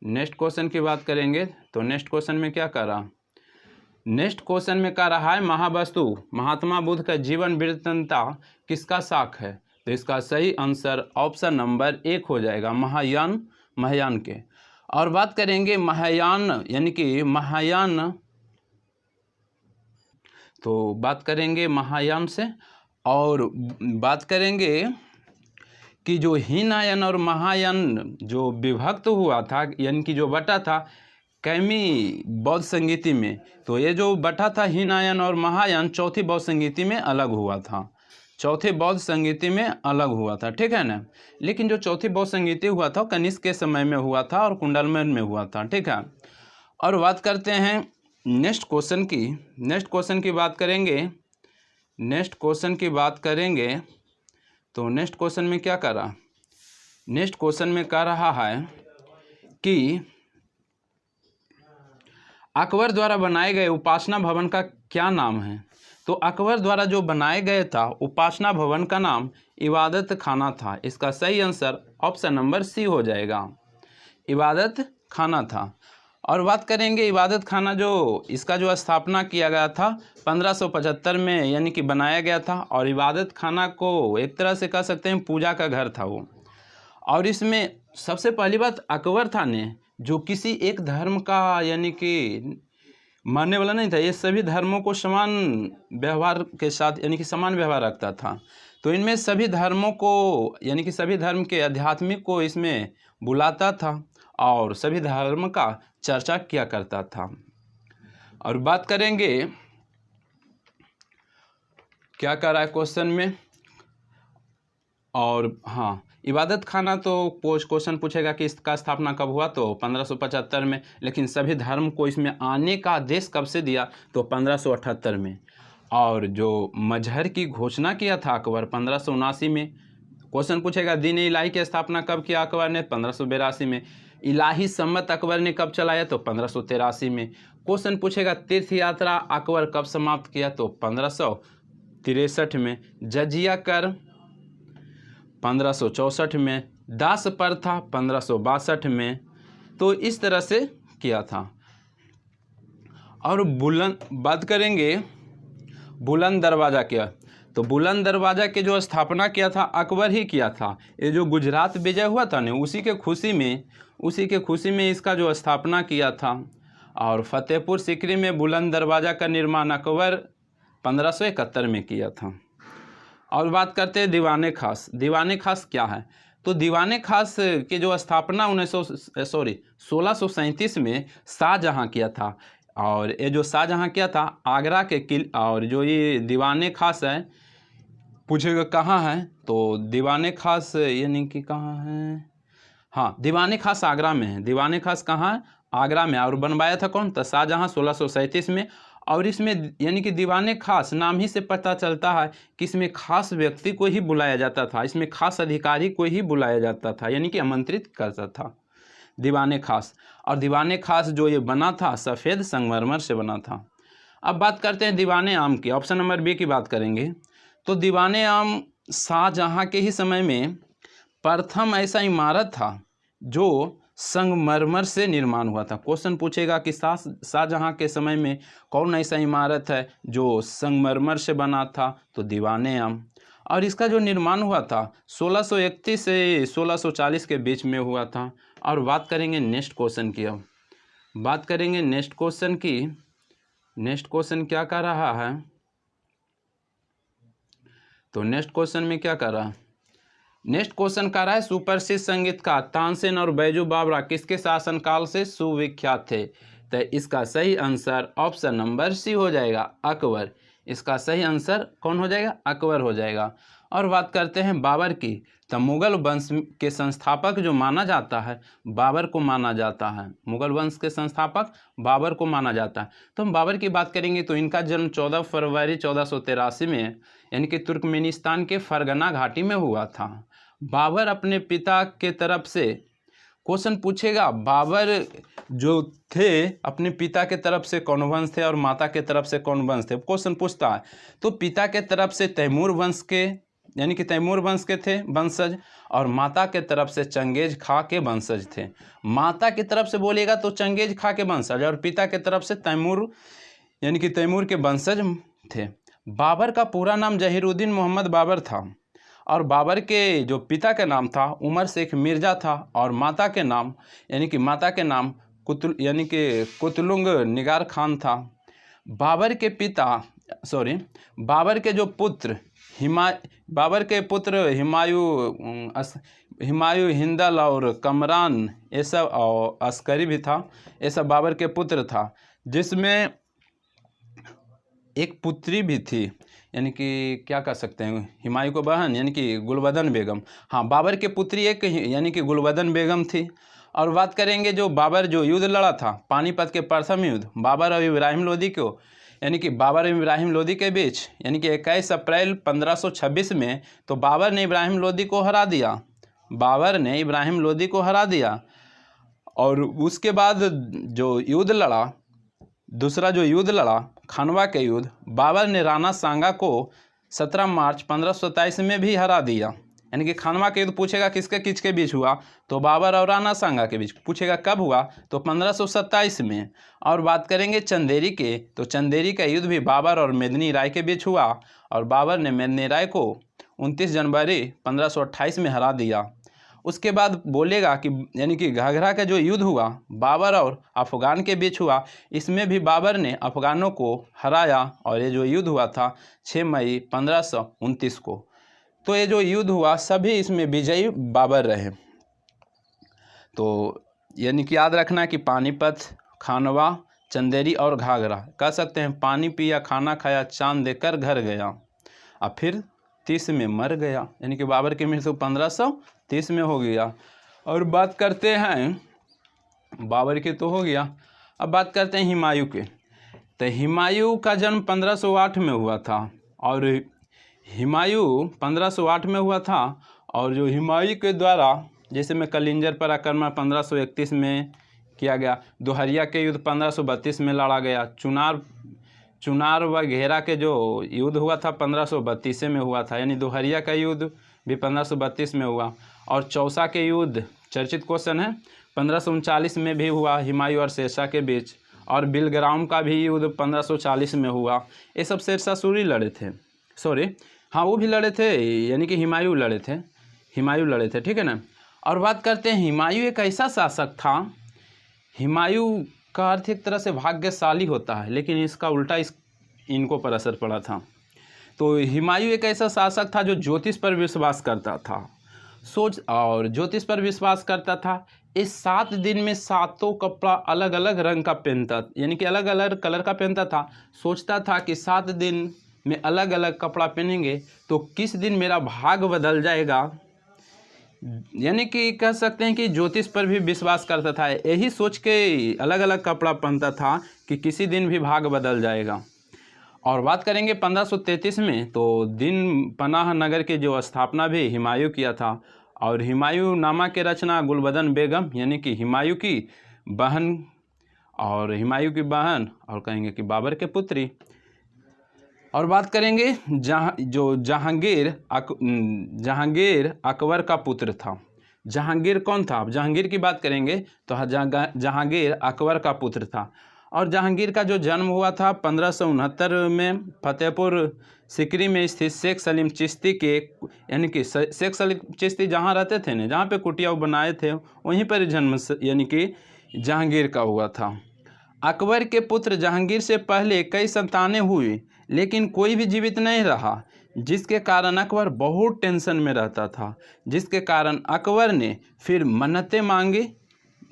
नेक्स्ट क्वेश्चन की बात करेंगे तो नेक्स्ट क्वेश्चन में क्या कर रहा, नेक्स्ट क्वेश्चन में कह रहा है महावस्तु महात्मा बुद्ध का जीवन वृत्तांता किसका शाख है? तो इसका सही आंसर ऑप्शन नंबर 1 हो जाएगा, महायान, महायान के। और बात करेंगे महायान यानी कि महायान, तो बात करेंगे महायान से। और बात करेंगे कि जो हीनयान और महायान जो विभक्त हुआ था यानी कि जो बटा था कैमी बौद्ध संगीति में, तो ये जो बटा था हीनयान और महायान चौथी बौद्ध संगीति में अलग हुआ था, चौथे बौद्ध संगीति में अलग हुआ था, ठीक है ना। लेकिन जो चौथी बौद्ध संगीति हुआ था कनिष्क के समय में हुआ था और कुंडलमन में हुआ था, ठीक है। और बात करते हैं नेक्स्ट क्वेश्चन की, नेक्स्ट क्वेश्चन की बात करेंगे, नेक्स्ट क्वेश्चन की बात करेंगे तो नेक्स्ट क्वेश्चन में क्या कर रहा, नेक्स्ट क्वेश्चन में कह रहा है कि अकबर द्वारा बनाए गए उपासना भवन का क्या नाम है? तो अकबर द्वारा जो बनाए गए था उपासना भवन का नाम इबादत खाना था। इसका सही आंसर ऑप्शन नंबर सी हो जाएगा, इबादत खाना था। और बात करेंगे इबादत खाना जो इसका जो स्थापना किया गया था 1575 में यानी कि बनाया गया था। और इबादत खाना को एक तरह से कह सकते हैं पूजा का घर था वो। और इसमें सबसे पहली बात अकबर था ने जो किसी एक धर्म का यानी कि मानने वाला नहीं था, ये सभी धर्मों को समान व्यवहार के साथ यानी कि समान व्यवहार रखता था। तो इनमें सभी धर्मों को यानी कि सभी धर्म के आध्यात्मिक को इसमें बुलाता था और सभी धर्म का चर्चा किया करता था। और बात करेंगे क्या कर रहा है क्वेश्चन में, और हाँ इबादत खाना तो क्वेश्चन पूछेगा कि इसका स्थापना कब हुआ, तो 1575 में। लेकिन सभी धर्म को इसमें आने का आदेश कब से दिया, तो 1578 में। और जो मजहर की घोषणा किया था अकबर 1579 में। क्वेश्चन पूछेगा दीन इलाही की स्थापना कब किया अकबर ने, 1582 में। इलाही सम्मत अकबर ने कब चलाया, तो 1583 में। क्वेश्चन पूछेगा तीर्थ यात्रा अकबर कब समाप्त किया, तो 1563 में। जजिया कर 1564 में। दास प्रथा 1562 में। तो इस तरह से किया था। और बात करेंगे बुलंद दरवाज़ा क्या, तो बुलंद दरवाज़ा के जो स्थापना किया था अकबर ही किया था। ये जो गुजरात विजय हुआ था ना उसी के खुशी में इसका जो स्थापना किया था। और फतेहपुर सीकरी में बुलंद दरवाज़ा का निर्माण अकबर 1571 में किया था। और बात करते हैं दीवाने खास। दीवाने खास क्या है, तो दीवाने खास की जो स्थापना 1637 में शाहजहाँ किया था। और ये जो शाहजहाँ किया था आगरा के किले। और जो ये दीवाने खास है पूछेगा कहाँ है, तो दीवाने खास यानी कि कहाँ है, हाँ दीवाने खास आगरा में है। दीवाने खास कहाँ है, आगरा में। और बनवाया था कौन, तो शाहजहाँ 1637 में। और इसमें यानी कि दीवाने खास नाम ही से पता चलता है कि इसमें खास व्यक्ति को ही बुलाया जाता था, इसमें खास अधिकारी को ही बुलाया जाता था, यानी कि आमंत्रित करता था दीवाने खास। और दीवाने खास जो ये बना था सफ़ेद संगमरमर से बना था। अब बात करते हैं दीवाने आम की, ऑप्शन नंबर बी की बात करेंगे। तो दीवाने आम शाहजहाँ के ही समय में प्रथम ऐसा इमारत था जो संगमरमर से निर्माण हुआ था। क्वेश्चन पूछेगा कि शाहजहाँ के समय में कौन ऐसा इमारत है जो संगमरमर से बना था, तो दीवाने आम। और इसका जो निर्माण हुआ था 1631 से 1640 के बीच में हुआ था। और बात करेंगे नेक्स्ट क्वेश्चन की। अब बात करेंगे नेक्स्ट क्वेश्चन की। नेक्स्ट क्वेश्चन क्या कर रहा है, तो नेक्स्ट क्वेश्चन में क्या कर रहा है, नेक्स्ट क्वेश्चन कर रहा है सुप्रसिद्ध संगीतकार तानसेन और बैजू बावरा किसके शासनकाल से सुविख्यात थे। तो इसका सही आंसर ऑप्शन नंबर सी हो जाएगा, अकबर। इसका सही आंसर कौन हो जाएगा, अकबर हो जाएगा। और बात करते हैं बाबर की। तो मुगल वंश के संस्थापक जो माना जाता है बाबर को माना जाता है, मुगल वंश के संस्थापक बाबर को माना जाता है। तो हम बाबर की बात करेंगे तो इनका जन्म 14 फरवरी 1483 में यानी कि तुर्कमेनिस्तान के फरगना घाटी में हुआ था। बाबर अपने पिता के तरफ से, क्वेश्चन पूछेगा बाबर जो थे अपने पिता के तरफ से कौन वंश थे और माता के तरफ से कौन वंश थे, क्वेश्चन पूछता है। तो पिता के तरफ से तैमूर वंश के यानी कि तैमूर वंश के थे वंशज, और माता के तरफ से चंगेज खा के वंशज थे। माता की तरफ से बोलेगा तो चंगेज खा के वंशज, और पिता के तरफ से तैमूर यानी कि तैमूर के वंशज थे। बाबर का पूरा नाम जहीरुद्दीन मोहम्मद बाबर था, और बाबर के जो पिता का नाम था उमर शेख मिर्ज़ा था, और माता के नाम यानी कि माता के नाम कुतलुंग निगार खान था। बाबर के पिता बाबर के जो पुत्र बाबर के पुत्र हिमायू हिंदल और कमरान ये सब, और अस्करी भी था, ये सब बाबर के पुत्र था, जिसमें एक पुत्री भी थी यानी कि क्या कह सकते हैं हिमायू को बहन यानी कि गुलबदन बेगम। हाँ, बाबर के पुत्री एक यानी कि गुलबदन बेगम थी। और बात करेंगे जो बाबर जो युद्ध लड़ा था पानीपत के प्रथम युद्ध बाबर और इब्राहिम लोदी को यानी कि बाबर और इब्राहिम लोदी के बीच यानी कि 21 अप्रैल 1526 में, तो बाबर ने इब्राहिम लोदी को हरा दिया। बाबर ने इब्राहिम लोदी को हरा दिया। और उसके बाद जो युद्ध लड़ा, दूसरा जो युद्ध लड़ा खानवा के युद्ध, बाबर ने राणा सांगा को 17 मार्च 1527 में भी हरा दिया। यानी कि खानवा के युद्ध पूछेगा किसके बीच हुआ, तो बाबर और राणा सांगा के बीच। पूछेगा कब हुआ, तो 1527 में। और बात करेंगे चंदेरी के, तो चंदेरी का युद्ध भी बाबर और मेदिनी राय के बीच हुआ, और बाबर ने मेदिनी राय को 29 जनवरी 1528 में हरा दिया। उसके बाद बोलेगा कि यानी कि घाघरा का जो युद्ध हुआ बाबर और अफ़गान के बीच हुआ, इसमें भी बाबर ने अफ़गानों को हराया, और ये जो युद्ध हुआ था 6 मई 1529 को। तो ये जो युद्ध हुआ सभी इसमें विजयी बाबर रहे। तो यानी कि याद रखना कि पानीपत, खानवा, चंदेरी और घाघरा, कह सकते हैं पानी पिया खाना खाया चांद देकर घर गया, और फिर 30 में मर गया, यानी कि बाबर की मृत्यु 1530 में हो गया। और बात करते हैं बाबर की तो हो गया, अब बात करते हैं हुमायूं के। तो हुमायूं का जन्म 1508 में हुआ था, और हुमायूं 1508 में हुआ था। और जो हुमायूं के द्वारा जैसे में कलिंजर पर आक्रमण 1531 में किया गया, दोहरिया के युद्ध 1532 में लड़ा गया, चुनार व घेरा के जो युद्ध हुआ था 1532 में हुआ था, यानी दोहरिया का युद्ध भी 1532 में हुआ। और चौसा के युद्ध चर्चित क्वेश्चन है 1539 में भी हुआ हुमायूं और शेरशाह के बीच। और बिलग्राम का भी युद्ध 1540 में हुआ। ये सब शेरशाह सूरी लड़े थे, हाँ वो भी लड़े थे, यानी कि हुमायूं लड़े थे, ठीक है ना। और बात करते हैं हुमायूं एक ऐसा शासक था, हुमायूं का अर्थ एक तरह से भाग्यशाली होता है, लेकिन इसका उल्टा इनको पर असर पड़ा था। तो हुमायूं एक ऐसा शासक था जो ज्योतिष पर विश्वास करता था, ज्योतिष पर विश्वास करता था। इस 7 दिन में 7 कपड़ा अलग अलग रंग का पहनता, यानी कि अलग अलग कलर का पहनता था। सोचता था कि 7 दिन में अलग अलग कपड़ा पहनेंगे तो किस दिन मेरा भाग बदल जाएगा, यानी कि कह सकते हैं कि ज्योतिष पर भी विश्वास करता था। यही सोच के अलग अलग कपड़ा पहनता था कि किसी दिन भी भाग बदल जाएगा। और बात करेंगे 1533 में, तो दिन पनाह नगर की जो स्थापना भी हुमायूं किया था। और हुमायूं नामा के रचना गुलबदन बेगम यानी कि हुमायूं की बहन, और हुमायूं की बहन और कहेंगे कि बाबर के पुत्री। और बात करेंगे जहांगीर अकबर का पुत्र था। जहांगीर कौन था? अब जहांगीर की बात करेंगे तो जहांगीर अकबर का पुत्र था। और जहांगीर का जो जन्म हुआ था 1569 में फतेहपुर सिकरी में स्थित शेख सलीम चिश्ती के, यानी कि शेख सलीम चिश्ती जहाँ रहते थे ना, जहाँ पे कुटिया बनाए थे, वहीं पर जन्म यानी कि जहांगीर का हुआ था। अकबर के पुत्र जहांगीर से पहले कई संतानें हुई, लेकिन कोई भी जीवित नहीं रहा, जिसके कारण अकबर बहुत टेंशन में रहता था। जिसके कारण अकबर ने फिर मन्नतें मांगी,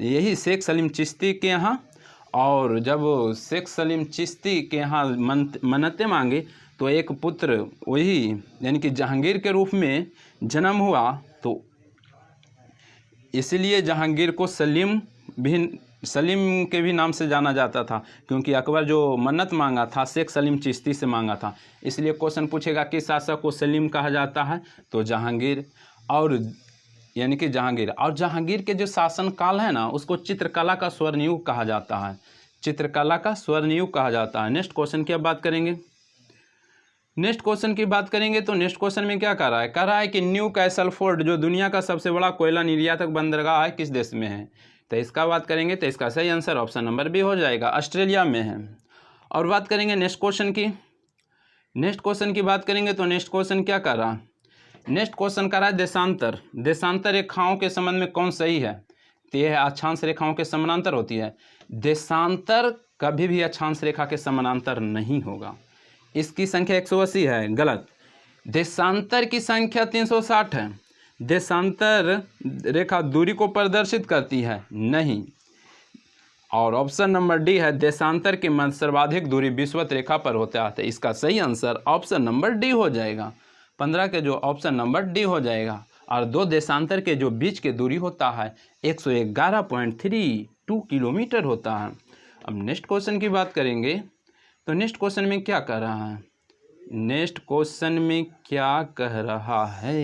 यही शेख सलीम चिश्ती के यहाँ। और जब शेख सलीम चिश्ती के यहाँ मन्नतें मांगी तो एक पुत्र वही यानी कि जहांगीर के रूप में जन्म हुआ। तो इसलिए जहांगीर को सलीम के भी नाम से जाना जाता था, क्योंकि अकबर जो मन्नत मांगा था शेख सलीम चिश्ती से मांगा था। इसलिए क्वेश्चन पूछेगा कि शासक को सलीम कहा जाता है, तो जहांगीर। और यानी कि जहांगीर और जहांगीर के जो शासन काल है ना, उसको चित्रकला का स्वर्णयुग कहा जाता है। चित्रकला का स्वर्णयुग कहा जाता है। नेक्स्ट क्वेश्चन की अब बात करेंगे। नेक्स्ट क्वेश्चन की बात करेंगे तो नेक्स्ट क्वेश्चन में क्या कह रहा है कि न्यू कैसल फोर्ट जो दुनिया का सबसे बड़ा कोयला निर्यातक बंदरगाह है, किस देश में है? तो इसका बात करेंगे तो इसका सही आंसर ऑप्शन नंबर बी हो जाएगा, ऑस्ट्रेलिया में है। और बात करेंगे नेक्स्ट क्वेश्चन की। नेक्स्ट क्वेश्चन की बात करेंगे तो नेक्स्ट क्वेश्चन क्या कर रहा है? नेक्स्ट क्वेश्चन कर रहा है देशांतर। देशांतर रेखाओं के संबंध में कौन सही है? तो यह अक्षांश रेखाओं के समानांतर होती है। देशांतर कभी भी अक्षांश रेखा के समानांतर नहीं होगा। इसकी संख्या 180 है, गलत। देशांतर की संख्या 360 है। देशांतर रेखा दूरी को प्रदर्शित करती है, नहीं। और ऑप्शन नंबर डी है, देशांतर के मध्य सर्वाधिक दूरी विषुवत रेखा पर होता है। तो इसका सही आंसर ऑप्शन नंबर डी हो जाएगा। 15 के जो ऑप्शन नंबर डी हो जाएगा। और दो देशांतर के जो बीच के दूरी होता है 111.32 किलोमीटर होता है। अब नेक्स्ट क्वेश्चन की बात करेंगे तो नेक्स्ट क्वेश्चन में क्या कह रहा है? नेक्स्ट क्वेश्चन में क्या कह रहा है?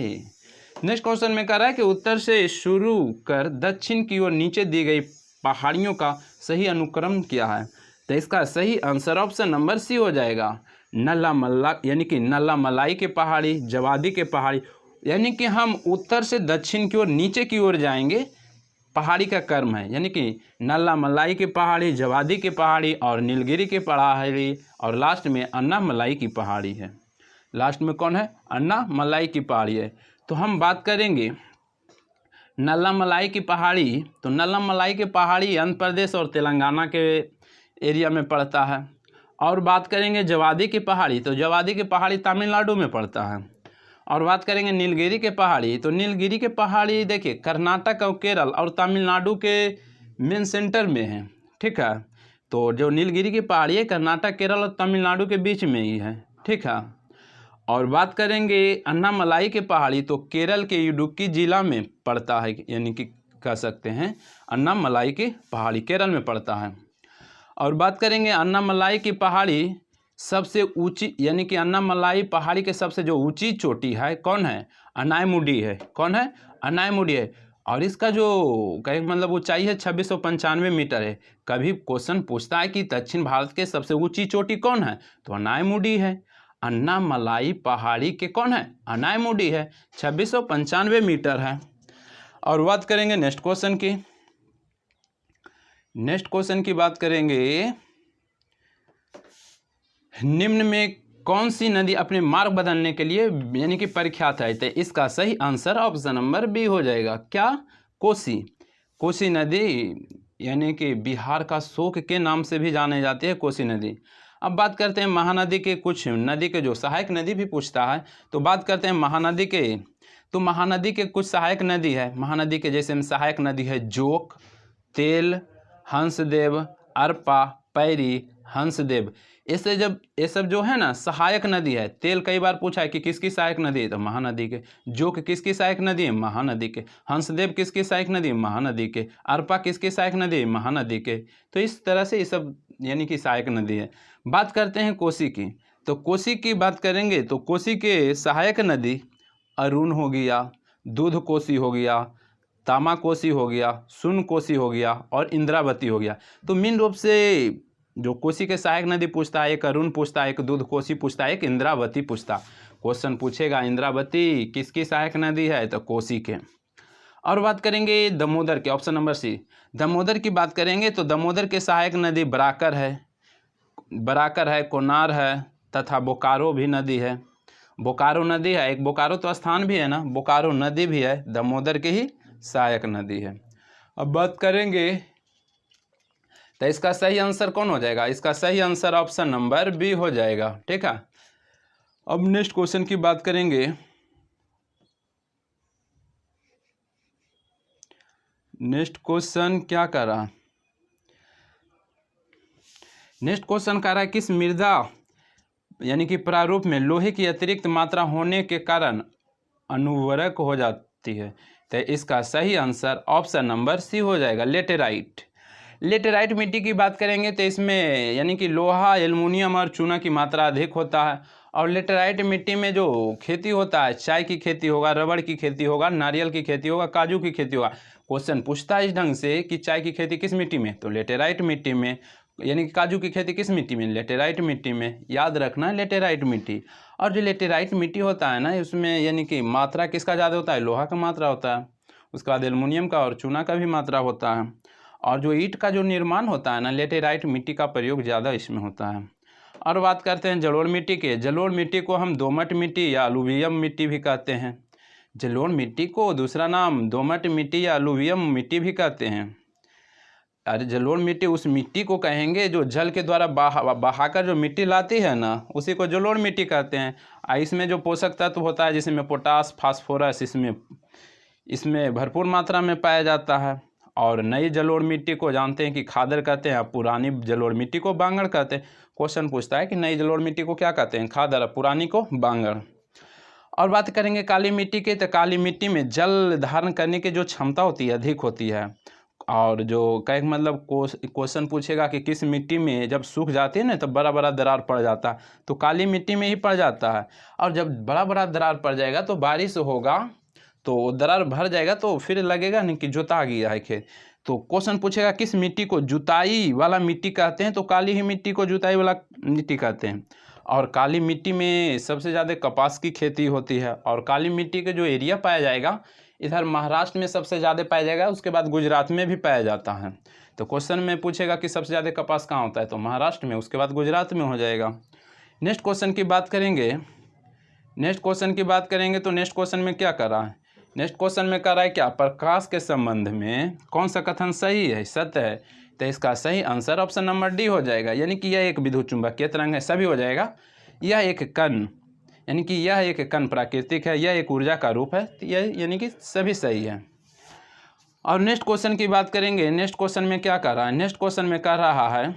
नेक्स्ट क्वेश्चन में कह रहा है कि उत्तर से शुरू कर दक्षिण की ओर नीचे दी गई पहाड़ियों का सही अनुक्रम क्या है? तो इसका सही आंसर ऑप्शन नंबर सी हो जाएगा, नल्ला मल्ला, यानी कि नल्ला मलाई के पहाड़ी, जवादी के पहाड़ी। यानी कि हम उत्तर से दक्षिण की ओर नीचे की ओर जाएंगे, पहाड़ी का क्रम है। यानी कि नल्ला मलाई की पहाड़ी, जवादी की पहाड़ी और नीलगिरी की पहाड़ी, और लास्ट में अन्ना मलाई की पहाड़ी है। लास्ट में कौन है? अन्ना मलाई की पहाड़ी है। तो हम बात करेंगे नल्ला मलाई की पहाड़ी। तो नल्ला मलाई की पहाड़ी आंध्र प्रदेश और तेलंगाना के एरिया में पड़ता है। और बात करेंगे जवादी की पहाड़ी, तो जवादी की पहाड़ी तमिलनाडु में पड़ता है। और बात करेंगे नीलगिरी के पहाड़ी, तो नीलगिरी के पहाड़ी देखिए कर्नाटक और केरल और तमिलनाडु के मेन सेंटर में है, ठीक है। तो जो नीलगिरी की पहाड़ी है कर्नाटक, केरल और तमिलनाडु के बीच में ही है, ठीक है। और बात करेंगे अन्नामलाई के पहाड़ी, तो केरल के इडुक्की जिला में पड़ता है, यानी कि कह सकते हैं अन्नामलाई की पहाड़ी केरल में पड़ता है। और बात करेंगे अन्नामलाई की पहाड़ी सबसे ऊंची, यानी कि अन्नामलाई पहाड़ी के सबसे जो ऊंची चोटी है कौन है? अनायमुडी है। कौन है? अनायमुडी है। और इसका जो कहे मतलब ऊंचाई है 2695 मीटर है। कभी क्वेश्चन पूछता है कि दक्षिण भारत के सबसे ऊंची चोटी कौन है, तो अनायमुडी है। अन्नामलाई पहाड़ी के कौन है? अनायमुडी है, 2695 मीटर है। और बात करेंगे नेक्स्ट क्वेश्चन की। नेक्स्ट क्वेश्चन की बात करेंगे, निम्न में कौन सी नदी अपने मार्ग बदलने के लिए यानी कि प्रख्यात है? तो इसका सही आंसर ऑप्शन नंबर बी हो जाएगा, क्या? कोसी। कोसी नदी यानी कि बिहार का शोक के नाम से भी जाने जाती है कोसी नदी। अब बात करते हैं महानदी के, कुछ नदी के जो सहायक नदी भी पूछता है, तो बात करते हैं महानदी के। तो महानदी के कुछ सहायक नदी है। महानदी के जैसे में सहायक नदी है जोक, तेल, हंसदेव, अरपा, पैरी, हंसदेव। इससे जब ये सब जो है ना सहायक नदी है, तेल कई बार पूछा है कि किसकी सहायक नदी है, तो महानदी के। जोक किसकी सहायक नदी है, महानदी के। हंसदेव किसकी सहायक नदी है, महानदी के। अर्पा किसकी सहायक नदी है, महानदी के। तो इस तरह से ये सब यानी कि सहायक नदी है। बात करते हैं कोसी की, तो कोसी की बात करेंगे तो कोसी के सहायक नदी अरुण हो गया, दूध कोसी हो गया, तामा कोसी हो गया, सुन कोसी हो गया और इंद्रावती हो गया। तो मेन रूप से जो कोसी के सहायक नदी पूछता है, एक अरुण पूछता है, एक दूध कोसी पूछता है, एक इंद्रावती पूछता। क्वेश्चन पूछेगा इंद्रावती किसकी सहायक नदी है, तो कोसी के। और बात करेंगे दामोदर के, ऑप्शन नंबर सी। दामोदर की बात करेंगे तो दामोदर के सहायक नदी बराकर है, कोनार है तथा बोकारो भी नदी है। बोकारो नदी है, एक बोकारो तो स्थान भी है ना, बोकारो नदी भी है, दामोदर की ही सहायक नदी है। अब बात करेंगे तो इसका सही आंसर कौन हो जाएगा, इसका सही आंसर ऑप्शन नंबर बी हो जाएगा। ठीक है, अब नेक्स्ट क्वेश्चन की बात करेंगे। नेक्स्ट क्वेश्चन क्या कर रहा, नेक्स्ट क्वेश्चन कह रहा है किस मृदा यानी कि प्रारूप में लोहे की अतिरिक्त मात्रा होने के कारण अनुवर्तक हो जाती है, तो इसका सही आंसर ऑप्शन नंबर सी हो जाएगा, लेटेराइट। लेटेराइट मिट्टी की बात करेंगे तो इसमें यानी कि लोहा, एल्युमिनियम और चूना की मात्रा अधिक होता है। और लेटेराइट मिट्टी में जो खेती होता है, चाय की खेती होगा, रबड़ की खेती होगा, नारियल की खेती होगा, काजू की खेती होगा। क्वेश्चन पूछता है इस ढंग से कि चाय की खेती किस मिट्टी में, तो लेटेराइट मिट्टी में। यानी कि काजू की खेती किस मिट्टी में, लेटेराइट मिट्टी में। याद रखना लेटेराइट मिट्टी। और जो लेटेराइट मिट्टी होता है ना, उसमें यानी कि मात्रा किसका ज़्यादा होता है, लोहा का मात्रा होता है, उसके बाद एल्युमिनियम का और चूना का भी मात्रा होता है। और जो ईंट का जो निर्माण होता है ना, लेटेराइट मिट्टी का प्रयोग ज़्यादा इसमें होता है। और बात करते हैं जलोढ़ मिट्टी के। जलोढ़ मिट्टी को हम दोमट मिट्टी या अलुवियम मिट्टी भी कहते हैं। जलोढ़ मिट्टी को दूसरा नाम दोमट मिट्टी या अलुवियम मिट्टी भी कहते हैं। अरे जलोढ़ मिट्टी उस मिट्टी को कहेंगे जो जल के द्वारा बहाकर जो मिट्टी लाती है ना, उसी को जलोढ़ मिट्टी कहते हैं। इसमें जो पोषक तत्व होता है जिसमें पोटास, फास्फोरस इसमें भरपूर मात्रा में पाया जाता है। और नई जलोढ़ मिट्टी को जानते हैं कि खादर कहते हैं, पुरानी जलोढ़ मिट्टी को बांगड़ कहते हैं। क्वेश्चन पूछता है कि नई जलोढ़ मिट्टी को क्या कहते हैं, खादर, पुरानी को बांगड़। और बात करेंगे काली मिट्टी के, तो काली मिट्टी में जल धारण करने की जो क्षमता होती है अधिक होती है। और जो कहें मतलब क्वेश्चन पूछेगा कि किस मिट्टी में जब सूख जाती है ना तो बड़ा बड़ा दरार पड़ जाता है, तो काली मिट्टी में ही पड़ जाता है। और जब बड़ा बड़ा दरार पड़ जाएगा तो बारिश होगा तो दरार भर जाएगा, तो फिर लगेगा नहीं कि जुता गया है खेत। तो क्वेश्चन पूछेगा किस मिट्टी को जुताई वाला मिट्टी कहते हैं, तो काली ही मिट्टी को जुताई वाला मिट्टी कहते हैं। और काली मिट्टी में सबसे ज़्यादा कपास की खेती होती है। और काली मिट्टी के जो एरिया पाया जाएगा, इधर महाराष्ट्र में सबसे ज़्यादा पाया जाएगा, उसके बाद गुजरात में भी पाया जाता है। तो क्वेश्चन में पूछेगा कि सबसे ज़्यादा कपास कहाँ होता है, तो महाराष्ट्र में, उसके बाद गुजरात में हो जाएगा। नेक्स्ट क्वेश्चन की बात करेंगे। तो नेक्स्ट क्वेश्चन में क्या कर रहा है, नेक्स्ट क्वेश्चन में कर रहा है क्या, प्रकाश के संबंध में कौन सा कथन सही है, सत्य है, तो इसका सही आंसर ऑप्शन नंबर डी हो जाएगा। यानी कि यह एक विद्युत चुंबकीय तरंग है, सभी हो जाएगा। यह एक कण, यानी कि यह एक कण प्राकृतिक है, यह एक ऊर्जा का रूप है, तो यह यानी कि सभी सही है। और नेक्स्ट क्वेश्चन की बात करेंगे। नेक्स्ट क्वेश्चन में क्या कर रहा है, नेक्स्ट क्वेश्चन में कह रहा है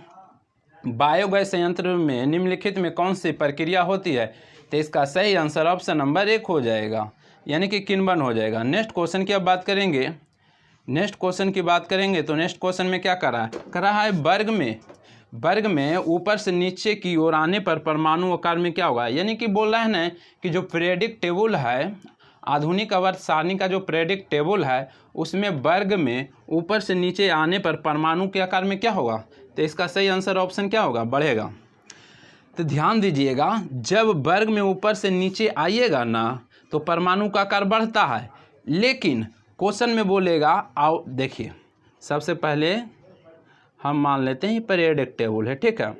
बायोगैस संयंत्र में निम्नलिखित में कौन सी प्रक्रिया होती है, तो इसका सही आंसर ऑप्शन नंबर 1 हो जाएगा, यानी कि किण्वन हो जाएगा। नेक्स्ट क्वेश्चन की अब बात करेंगे। नेक्स्ट क्वेश्चन की बात करेंगे तो नेक्स्ट क्वेश्चन में क्या कर रहा है वर्ग में ऊपर से नीचे की ओर आने पर परमाणु आकार में क्या होगा, यानी कि बोल रहा है ना कि जो पीरियडिक टेबल है, आधुनिक आवर्त सारणी का जो पीरियडिक टेबल है, उसमें वर्ग में ऊपर से नीचे आने पर परमाणु के आकार में क्या होगा, तो इसका सही आंसर ऑप्शन क्या होगा, बढ़ेगा। तो ध्यान दीजिएगा, जब वर्ग में ऊपर से नीचे आइएगा ना तो परमाणु का आकार बढ़ता है, लेकिन क्वेश्चन में बोलेगा, आओ देखिए, सबसे पहले हम मान लेते हैं पीरियडिक टेबल है, ठीक है,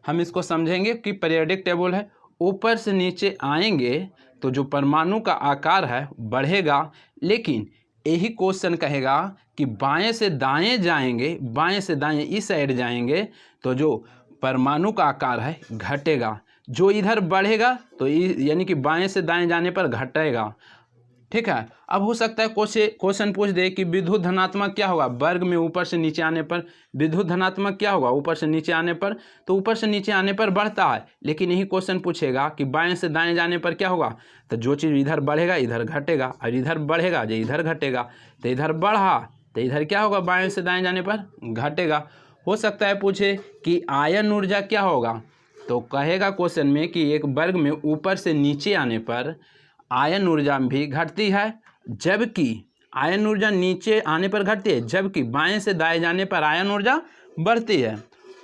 हम इसको समझेंगे कि पीरियडिक टेबल है। ऊपर से नीचे आएंगे तो जो परमाणु का आकार है बढ़ेगा, लेकिन यही क्वेश्चन कहेगा कि बाएं से दाएं जाएंगे, बाएं से दाएं इस साइड जाएंगे तो जो परमाणु का आकार है घटेगा, जो इधर बढ़ेगा तो यानी कि बाएं से दाएं जाने पर घटेगा। ठीक है। अब हो सकता है क्वेश्चन पूछ दे कि विद्युत धनात्मक क्या होगा, वर्ग में ऊपर से नीचे आने पर विद्युत धनात्मक क्या होगा, ऊपर से नीचे आने पर, तो ऊपर से नीचे आने पर बढ़ता है। लेकिन यही क्वेश्चन पूछेगा कि बाएं से दाएं जाने पर क्या होगा, तो जो चीज़ इधर बढ़ेगा इधर घटेगा, और इधर बढ़ेगा जो इधर घटेगा, तो इधर बढ़ा तो इधर क्या होगा, बाएं से दाएं जाने पर घटेगा। हो सकता है पूछे कि आयन ऊर्जा क्या होगा, तो कहेगा क्वेश्चन में कि एक वर्ग में ऊपर से नीचे आने पर आयन ऊर्जा भी घटती है, जबकि आयन ऊर्जा नीचे आने पर घटती है, जबकि बाएं से दाएं जाने पर आयन ऊर्जा बढ़ती है।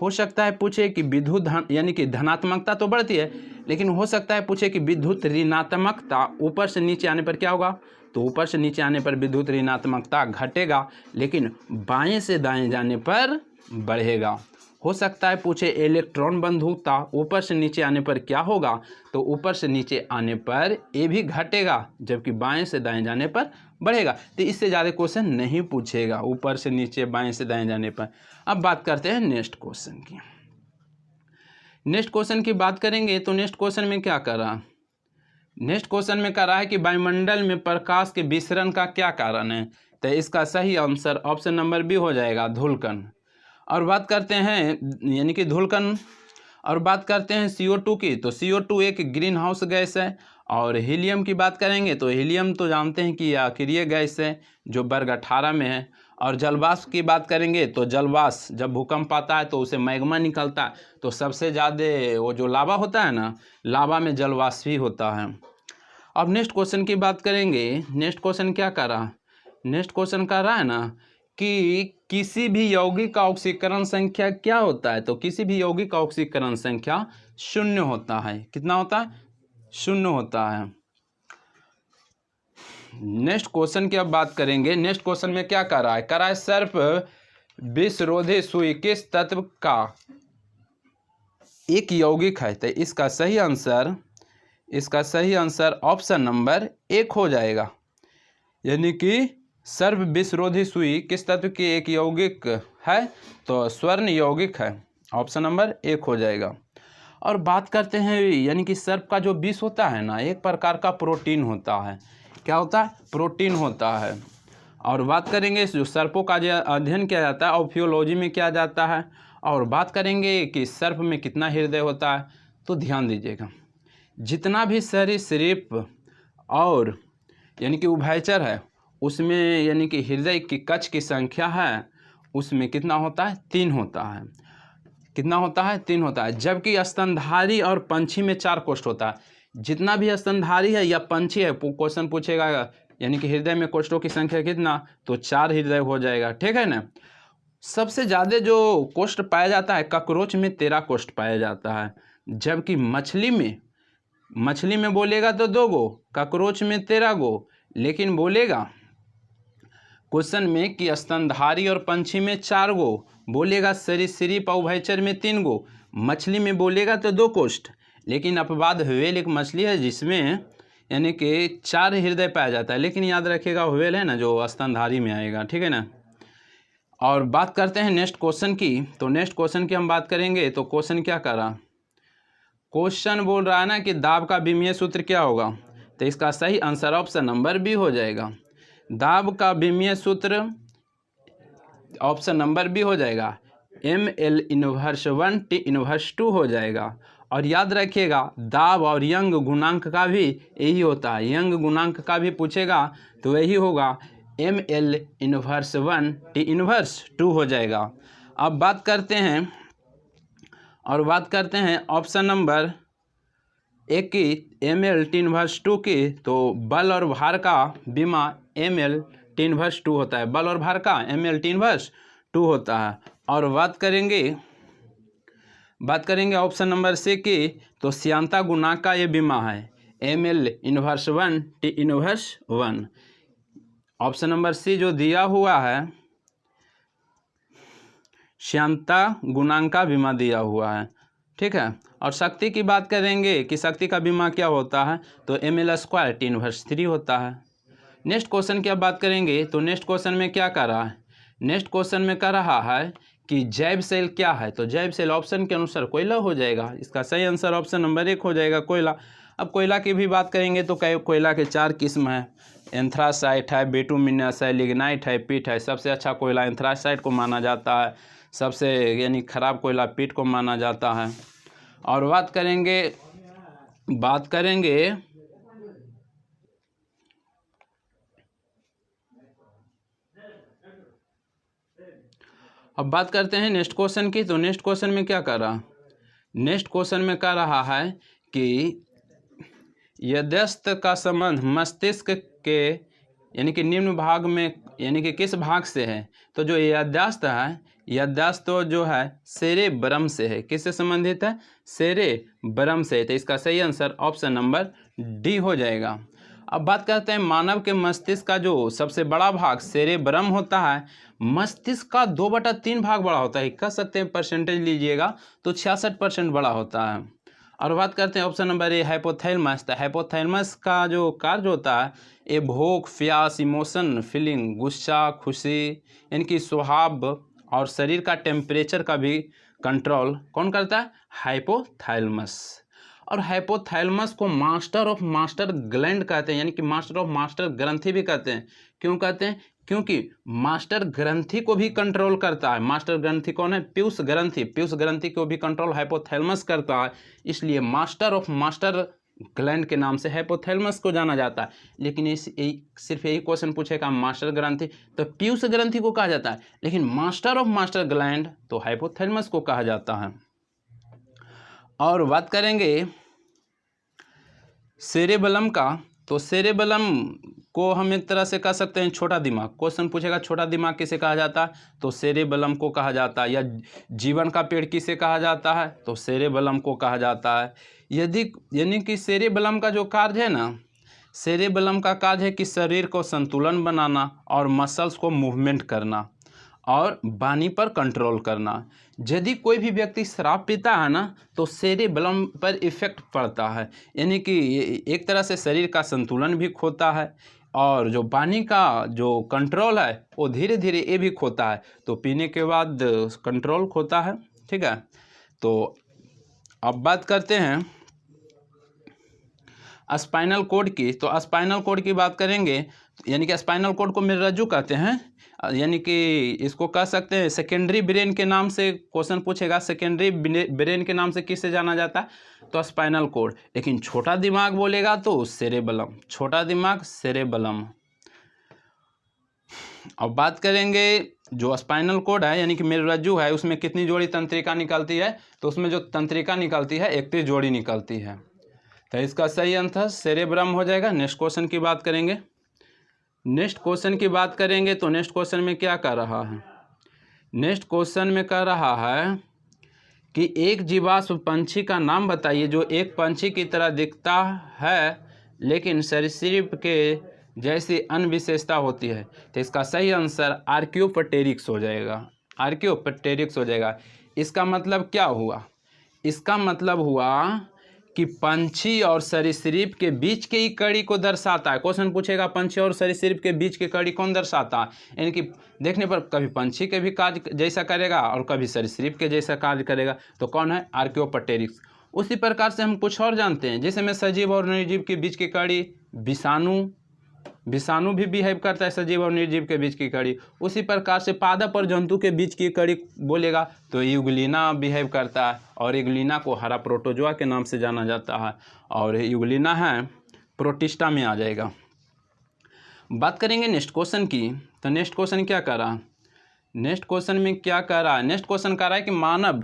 हो सकता है पूछे कि विद्युत यानी कि धनात्मकता तो बढ़ती है, लेकिन हो सकता है पूछे कि विद्युत ऋणात्मकता ऊपर से नीचे आने पर क्या होगा, तो ऊपर से नीचे आने पर विद्युत ऋणात्मकता घटेगा, लेकिन बाएं से दाएं जाने पर बढ़ेगा। हो सकता है पूछे इलेक्ट्रॉन बंधुकता ऊपर से नीचे आने पर क्या होगा, तो ऊपर से नीचे आने पर ये भी घटेगा, जबकि बाएं से दाएं जाने पर बढ़ेगा। तो इससे ज़्यादा क्वेश्चन नहीं पूछेगा ऊपर से नीचे बाएं से दाएं जाने पर। अब बात करते हैं नेक्स्ट क्वेश्चन की। नेक्स्ट क्वेश्चन की बात करेंगे तो नेक्स्ट क्वेश्चन में क्या कर रहा, नेक्स्ट क्वेश्चन में कर रहा है कि वायुमंडल में प्रकाश के विसरण का क्या कारण है, तो इसका सही आंसर ऑप्शन नंबर बी हो जाएगा, धूलकण। और बात करते हैं यानी कि धूलकण, और बात करते हैं CO2 की, तो CO2 एक ग्रीन हाउस गैस है। और हीलियम की बात करेंगे तो हीलियम तो जानते हैं कि अक्रिय गैस है जो वर्ग 18 में है। और जलवाष्प की बात करेंगे तो जलवाष्प जब भूकंप आता है तो उसे मैग्मा निकलता है, तो सबसे ज़्यादा वो जो लावा होता है ना, लावा में जलवाष्प ही होता है। अब नेक्स्ट क्वेश्चन की बात करेंगे। नेक्स्ट क्वेश्चन क्या कर रहा, नेक्स्ट क्वेश्चन कर रहा है ना कि किसी भी यौगिक का ऑक्सीकरण संख्या क्या होता है, तो किसी भी यौगिक का ऑक्सीकरण संख्या 0 होता है। कितना होता है, 0 होता है। नेक्स्ट क्वेश्चन की अब बात करेंगे। नेक्स्ट क्वेश्चन में क्या कर रहा है, कर रहा है सर्प विषरोधी सुई किस तत्व का एक यौगिक है, तो इसका सही आंसर ऑप्शन नंबर 1 हो जाएगा। यानी कि सर्प विषरोधी सुई किस तत्व की एक यौगिक है, तो स्वर्ण यौगिक है, ऑप्शन नंबर 1 हो जाएगा। और बात करते हैं यानी कि सर्प का जो विष होता है ना, एक प्रकार का प्रोटीन होता है। क्या होता है, प्रोटीन होता है। और बात करेंगे जो सर्पों का जो अध्ययन किया जाता है ऑप्थियोलॉजी में किया जाता है। और बात करेंगे कि सर्प में कितना हृदय होता है, तो ध्यान दीजिएगा, जितना भी सरीसृप और यानी कि उभयचर है उसमें यानी कि हृदय की कक्ष की संख्या है उसमें कितना होता है, 3 होता है। कितना होता है, 3 होता है। जबकि स्तनधारी और पंछी में 4 कोष्ठ होता है। जितना भी स्तनधारी है या पंछी है, क्वेश्चन पूछेगा यानी कि हृदय में कोष्ठों की संख्या कितना, तो 4 हृदय हो जाएगा, ठीक है ना। सबसे ज़्यादा जो कोष्ठ पाया जाता है कॉकरोच में 13 कोष्ठ पाया जाता है। जबकि मछली में बोलेगा तो 2 गो, कॉकरोच में 13 गो, लेकिन बोलेगा क्वेश्चन में कि स्तनधारी और पंछी में 4 गो, बोलेगा सरीसृप और उभयचर में 3 गो, मछली में बोलेगा तो 2 कोष्ठ। लेकिन अपवाद व्हेल एक मछली है जिसमें यानी कि 4 हृदय पाया जाता है, लेकिन याद रखिएगा व्हेल है ना जो स्तनधारी में आएगा, ठीक है ना। और बात करते हैं नेक्स्ट क्वेश्चन की। तो नेक्स्ट क्वेश्चन की हम बात करेंगे तो क्वेश्चन क्या कर रहा, क्वेश्चन बोल रहा है ना कि दाब का विमीय सूत्र क्या होगा, तो इसका सही आंसर ऑप्शन नंबर बी हो जाएगा। दाब का विमीय सूत्र ऑप्शन नंबर बी हो जाएगा, ml इनवर्स 1 t इनवर्स 2 हो जाएगा। और याद रखिएगा दाब और यंग गुणांक का भी यही होता है, यंग गुणांक का भी पूछेगा तो यही होगा, ml इनवर्स 1 t इनवर्स 2 हो जाएगा। अब बात करते हैं ऑप्शन नंबर 1 की ml t इनवर्स 2 की, तो बल और भार का विमा ml t इनवर्स 2 होता है, बल और भार का ml t इनवर्स 2 होता है। और बात करेंगे ऑप्शन नंबर सी की, तो श्यानता गुणांक का ये विमा है ml inverse 1 t inverse 1। Option number C जो दिया हुआ है श्यानता गुणांक का विमा दिया हुआ है, ठीक है। और शक्ति की बात करेंगे कि शक्ति का विमा क्या होता है, तो ml स्क्वायर t इनवर्स 3 होता है। नेक्स्ट क्वेश्चन की अब बात करेंगे तो नेक्स्ट क्वेश्चन में क्या कर रहा है, नेक्स्ट क्वेश्चन में कर रहा है कि जैव सेल क्या है, तो जैव सेल ऑप्शन के अनुसार कोयला हो जाएगा। इसका सही आंसर ऑप्शन नंबर 1 हो जाएगा, कोयला। अब कोयला की भी बात करेंगे तो कोयला के 4 किस्म हैं, एंथ्रासाइट है, बिटुमिनस है, लिग्नाइट है, पीट है। सबसे अच्छा कोयला एंथ्रासाइट को माना जाता है, सबसे यानी खराब कोयला पीट को माना जाता है। और बात करेंगे अब बात करते हैं नेक्स्ट क्वेश्चन की। तो नेक्स्ट क्वेश्चन में क्या कर रहा, नेक्स्ट क्वेश्चन में कह रहा है कि यद्यस्थ का संबंध मस्तिष्क के यानी कि निम्न भाग में यानी कि किस भाग से है। तो जो यद्यस्थ है, यद्यस्थ तो जो है सेरेब्रम से है। किससे संबंधित है, सेरेब्रम से। तो इसका सही आंसर ऑप्शन नंबर डी हो जाएगा। अब बात करते हैं मानव के मस्तिष्क का जो सबसे बड़ा भाग सेरेब्रम होता है। मस्तिष्क का 2/3 भाग बड़ा होता है, कह सकते हैं परसेंटेज लीजिएगा तो 66% बड़ा होता है। और बात करते हैं ऑप्शन नंबर ए हाइपोथैलेमस। तो हाइपोथैलेमस का जो कार्य होता है ये भूख, प्यास, इमोशन, फीलिंग, गुस्सा, खुशी यानी कि स्वभाव और शरीर का टेम्परेचर का भी कंट्रोल कौन करता है, हाइपोथैलेमस। और हाइपोथैलेमस को मास्टर ऑफ मास्टर ग्लैंड कहते हैं, यानी कि मास्टर ऑफ मास्टर ग्रंथि भी कहते हैं। क्यों कहते हैं, क्योंकि मास्टर ग्रंथि को भी कंट्रोल करता है। मास्टर ग्रंथि कौन है, पीयूष ग्रंथि। पीयूष ग्रंथि को भी कंट्रोल हाइपोथैलेमस करता है, इसलिए मास्टर ऑफ मास्टर ग्लैंड के नाम से हाइपोथैलेमस को जाना जाता है। लेकिन सिर्फ यही क्वेश्चन पूछेगा मास्टर ग्रंथि तो पीयूष ग्रंथि को कहा जाता है, लेकिन मास्टर ऑफ मास्टर ग्लैंड तो हाइपोथैलेमस को कहा जाता है। और बात करेंगे सेरेबलम का। तो सेरेबलम को हम एक तरह से कह सकते हैं छोटा दिमाग। क्वेश्चन पूछेगा छोटा दिमाग किसे कहा जाता है, तो सेरेबलम को कहा जाता है। या जीवन का पेड़ किसे कहा जाता है, तो सेरेबलम को कहा जाता है। यदि यानी कि सेरेबलम का जो कार्य है ना, सेरेबलम का कार्य है कि शरीर को संतुलन बनाना और मसल्स को मूवमेंट करना और वाणी पर कंट्रोल करना। यदि कोई भी व्यक्ति शराब पीता है ना तो सेरेबलम पर इफेक्ट पड़ता है, यानी कि एक तरह से शरीर का संतुलन भी खोता है और जो वाणी का जो कंट्रोल है वो धीरे धीरे ये भी खोता है। तो पीने के बाद कंट्रोल खोता है, ठीक है। तो अब बात करते हैं स्पाइनल कोड की। तो स्पाइनल कोड की बात करेंगे, यानी कि स्पाइनल कोड को मेरुरज्जु कहते हैं, यानी कि इसको कह सकते हैं सेकेंडरी ब्रेन के नाम से। क्वेश्चन पूछेगा सेकेंडरी ब्रेन के नाम से किससे जाना जाता है, तो स्पाइनल कोड। लेकिन छोटा दिमाग बोलेगा तो सेरेबलम, छोटा दिमाग सेरेबलम। अब बात करेंगे जो स्पाइनल कोड है यानी कि मेरुरज्जु है उसमें कितनी जोड़ी तंत्रिका निकलती है, तो उसमें जो तंत्रिका निकलती है 31 जोड़ी निकलती है। तो इसका सही आंसर सेरेब्रम हो जाएगा। नेक्स्ट क्वेश्चन की बात करेंगे, नेक्स्ट क्वेश्चन की बात करेंगे। तो नेक्स्ट क्वेश्चन में क्या कर रहा है, नेक्स्ट क्वेश्चन में कह रहा है कि एक जीवाश्म पंछी का नाम बताइए जो एक पंछी की तरह दिखता है लेकिन सरीसृप के जैसी अन्य विशेषता होती है। तो इसका सही आंसर आर्कियोप्टेरिक्स हो जाएगा, आर्कियोप्टेरिक्स हो जाएगा। इसका मतलब क्या हुआ, इसका मतलब हुआ कि पंछी और सरीसृप के बीच के ही कड़ी को दर्शाता है। क्वेश्चन पूछेगा पंछी और सरीसृप के बीच के कड़ी कौन दर्शाता है, यानी कि देखने पर कभी पंछी के भी कार्य जैसा करेगा और कभी सरीसृप के जैसा कार्य करेगा, तो कौन है, आर्कियोप्टेरिक्स। उसी प्रकार से हम कुछ और जानते हैं, जैसे में सजीव और निर्जीव के बीच की कड़ी विषाणु भी बिहेव करता है सजीव और निर्जीव के बीच की कड़ी। उसी प्रकार से पादप और जंतु के बीच की कड़ी बोलेगा तो यूग्लिना बिहेव करता है, और यूग्लिना को हरा प्रोटोजोआ के नाम से जाना जाता है, और यूग्लिना है प्रोटिस्टा में आ जाएगा। बात करेंगे नेक्स्ट क्वेश्चन की। तो नेक्स्ट क्वेश्चन क्या कर रहा है, नेक्स्ट क्वेश्चन में क्या कर रहा है, नेक्स्ट क्वेश्चन कर रहा है कि मानव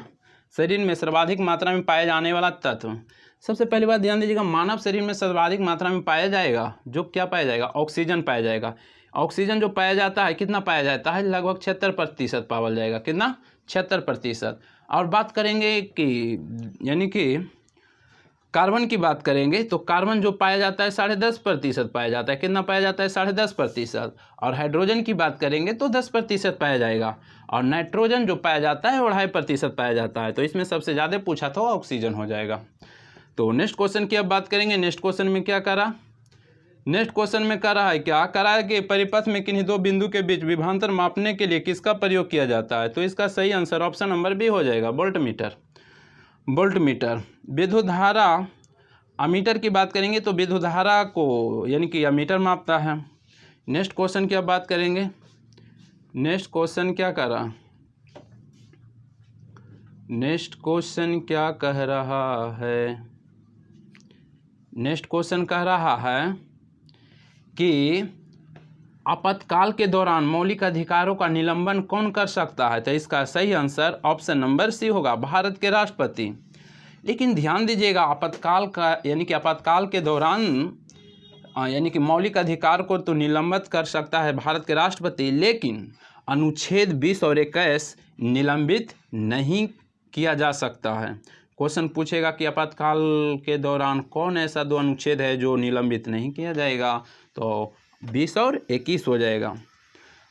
शरीर में सर्वाधिक मात्रा में पाए जाने वाला तत्व। सबसे पहली बात ध्यान दीजिएगा, मानव शरीर में सर्वाधिक मात्रा में पाया जाएगा जो क्या पाया जाएगा, ऑक्सीजन पाया जाएगा। ऑक्सीजन जो पाया जाता है कितना पाया जाता है, लगभग 76% पाया जाएगा। कितना, 76%। और बात करेंगे कि यानी कि कार्बन की बात करेंगे तो कार्बन जो पाया जाता है 10.5% पाया जाता है। कितना पाया जाता है, 10.5%। और हाइड्रोजन की बात करेंगे तो 10% पाया जाएगा, और नाइट्रोजन जो पाया जाता है 2.5% पाया जाता है। तो इसमें सबसे ज़्यादा पूछा था ऑक्सीजन हो जाएगा। तो नेक्स्ट क्वेश्चन की अब बात करेंगे। नेक्स्ट क्वेश्चन में क्या करा, नेक्स्ट क्वेश्चन में कर रहा है क्या, करा है कि परिपथ में किन्हीं दो बिंदु के बीच विभवांतर मापने के लिए किसका प्रयोग किया जाता है। तो इसका सही आंसर ऑप्शन नंबर बी हो जाएगा, वोल्टमीटर। वोल्टमीटर। विद्युत धारा अमीटर की बात करेंगे तो विद्युत धारा को यानी कि अमीटर मापता है। नेक्स्ट क्वेश्चन की अब बात करेंगे। नेक्स्ट क्वेश्चन क्या कर रहा, नेक्स्ट क्वेश्चन क्या कह रहा है, नेक्स्ट क्वेश्चन कह रहा है कि आपातकाल के दौरान मौलिक अधिकारों का निलंबन कौन कर सकता है। तो इसका सही आंसर ऑप्शन नंबर सी होगा, भारत के राष्ट्रपति। लेकिन ध्यान दीजिएगा, आपातकाल का यानी कि आपातकाल के दौरान यानी कि मौलिक अधिकार को तो निलंबित कर सकता है भारत के राष्ट्रपति, लेकिन अनुच्छेद 20 और 21 निलंबित नहीं किया जा सकता है। क्वेश्चन पूछेगा कि आपातकाल के दौरान कौन ऐसा 2 अनुच्छेद है जो निलंबित नहीं किया जाएगा, तो 20 और 21 हो जाएगा।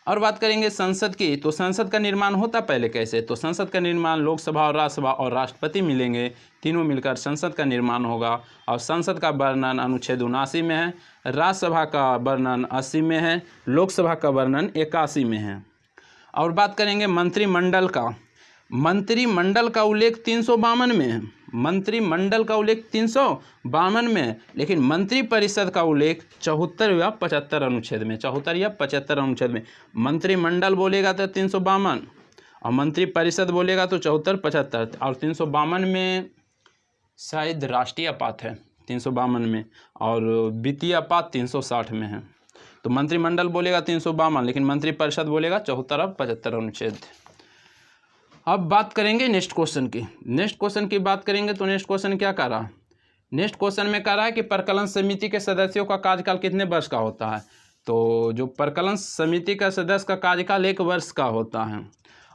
और बात करेंगे संसद की, तो संसद का निर्माण होता पहले कैसे, तो संसद का निर्माण लोकसभा और राज्यसभा और राष्ट्रपति मिलेंगे, तीनों मिलकर संसद का निर्माण होगा। और संसद का वर्णन अनुच्छेद 79 में है, राज्यसभा का वर्णन 80 में है, लोकसभा का वर्णन 81 में है। और बात करेंगे मंत्रिमंडल का, मंत्रिमंडल का उल्लेख 352 में है, मंत्रिमंडल का उल्लेख 352 में है, लेकिन मंत्रिपरिषद का उल्लेख 74 या 75 अनुच्छेद में, 74 या 75 अनुच्छेद में। मंत्रिमंडल बोलेगा तो 352 और मंत्रिपरिषद बोलेगा तो 74, 75। और 352 में शायद राष्ट्रीय आपात है 352 में, और वित्तीय आपात 360 में है। तो मंत्रिमंडल बोलेगा 352, लेकिन मंत्रिपरिषद बोलेगा 74 और 75 अनुच्छेद। अब बात करेंगे नेक्स्ट क्वेश्चन की, नेक्स्ट क्वेश्चन की बात करेंगे। तो नेक्स्ट क्वेश्चन क्या कह रहा है, नेक्स्ट क्वेश्चन में कह रहा है कि प्रकलन समिति के सदस्यों का कार्यकाल कितने वर्ष का होता है। तो जो प्रकलन समिति का सदस्य का कार्यकाल 1 वर्ष का होता है।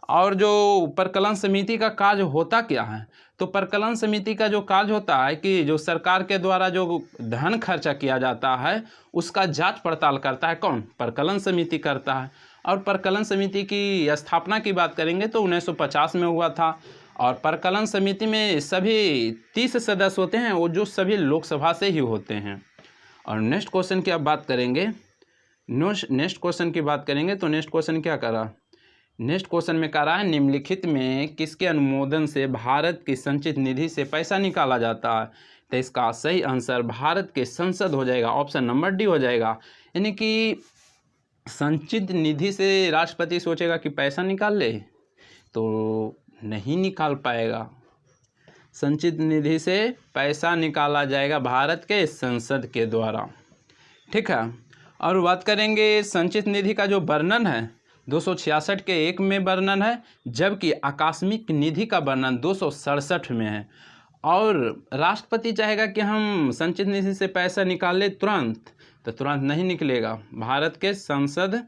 और जो प्रकलन समिति का कार्य होता क्या है, तो प्रकलन समिति का जो कार्य होता है कि जो सरकार के द्वारा जो धन खर्चा किया जाता है उसका जांच पड़ताल करता है कौन, प्रकलन समिति करता है। और प्रकलन समिति की स्थापना की बात करेंगे तो 1950 में हुआ था। और प्रकलन समिति में सभी 30 सदस्य होते हैं, वो जो सभी लोकसभा से ही होते हैं। और नेक्स्ट क्वेश्चन की अब बात करेंगे, नेक्स्ट क्वेश्चन की बात करेंगे। तो नेक्स्ट क्वेश्चन क्या करा, नेक्स्ट क्वेश्चन में कह रहा है निम्नलिखित में किसके अनुमोदन से भारत की संचित निधि से पैसा निकाला जाता है। तो इसका सही आंसर भारत के संसद हो जाएगा, ऑप्शन नंबर डी हो जाएगा। यानी कि संचित निधि से राष्ट्रपति सोचेगा कि पैसा निकाल ले तो नहीं निकाल पाएगा, संचित निधि से पैसा निकाला जाएगा भारत के संसद के द्वारा, ठीक है। और बात करेंगे संचित निधि का जो वर्णन है 266 के 1 में वर्णन है, जबकि आकस्मिक निधि का वर्णन 267 में है। और राष्ट्रपति चाहेगा कि हम संचित निधि से पैसा निकाल ले तुरंत, तो तुरंत नहीं निकलेगा, भारत के संसद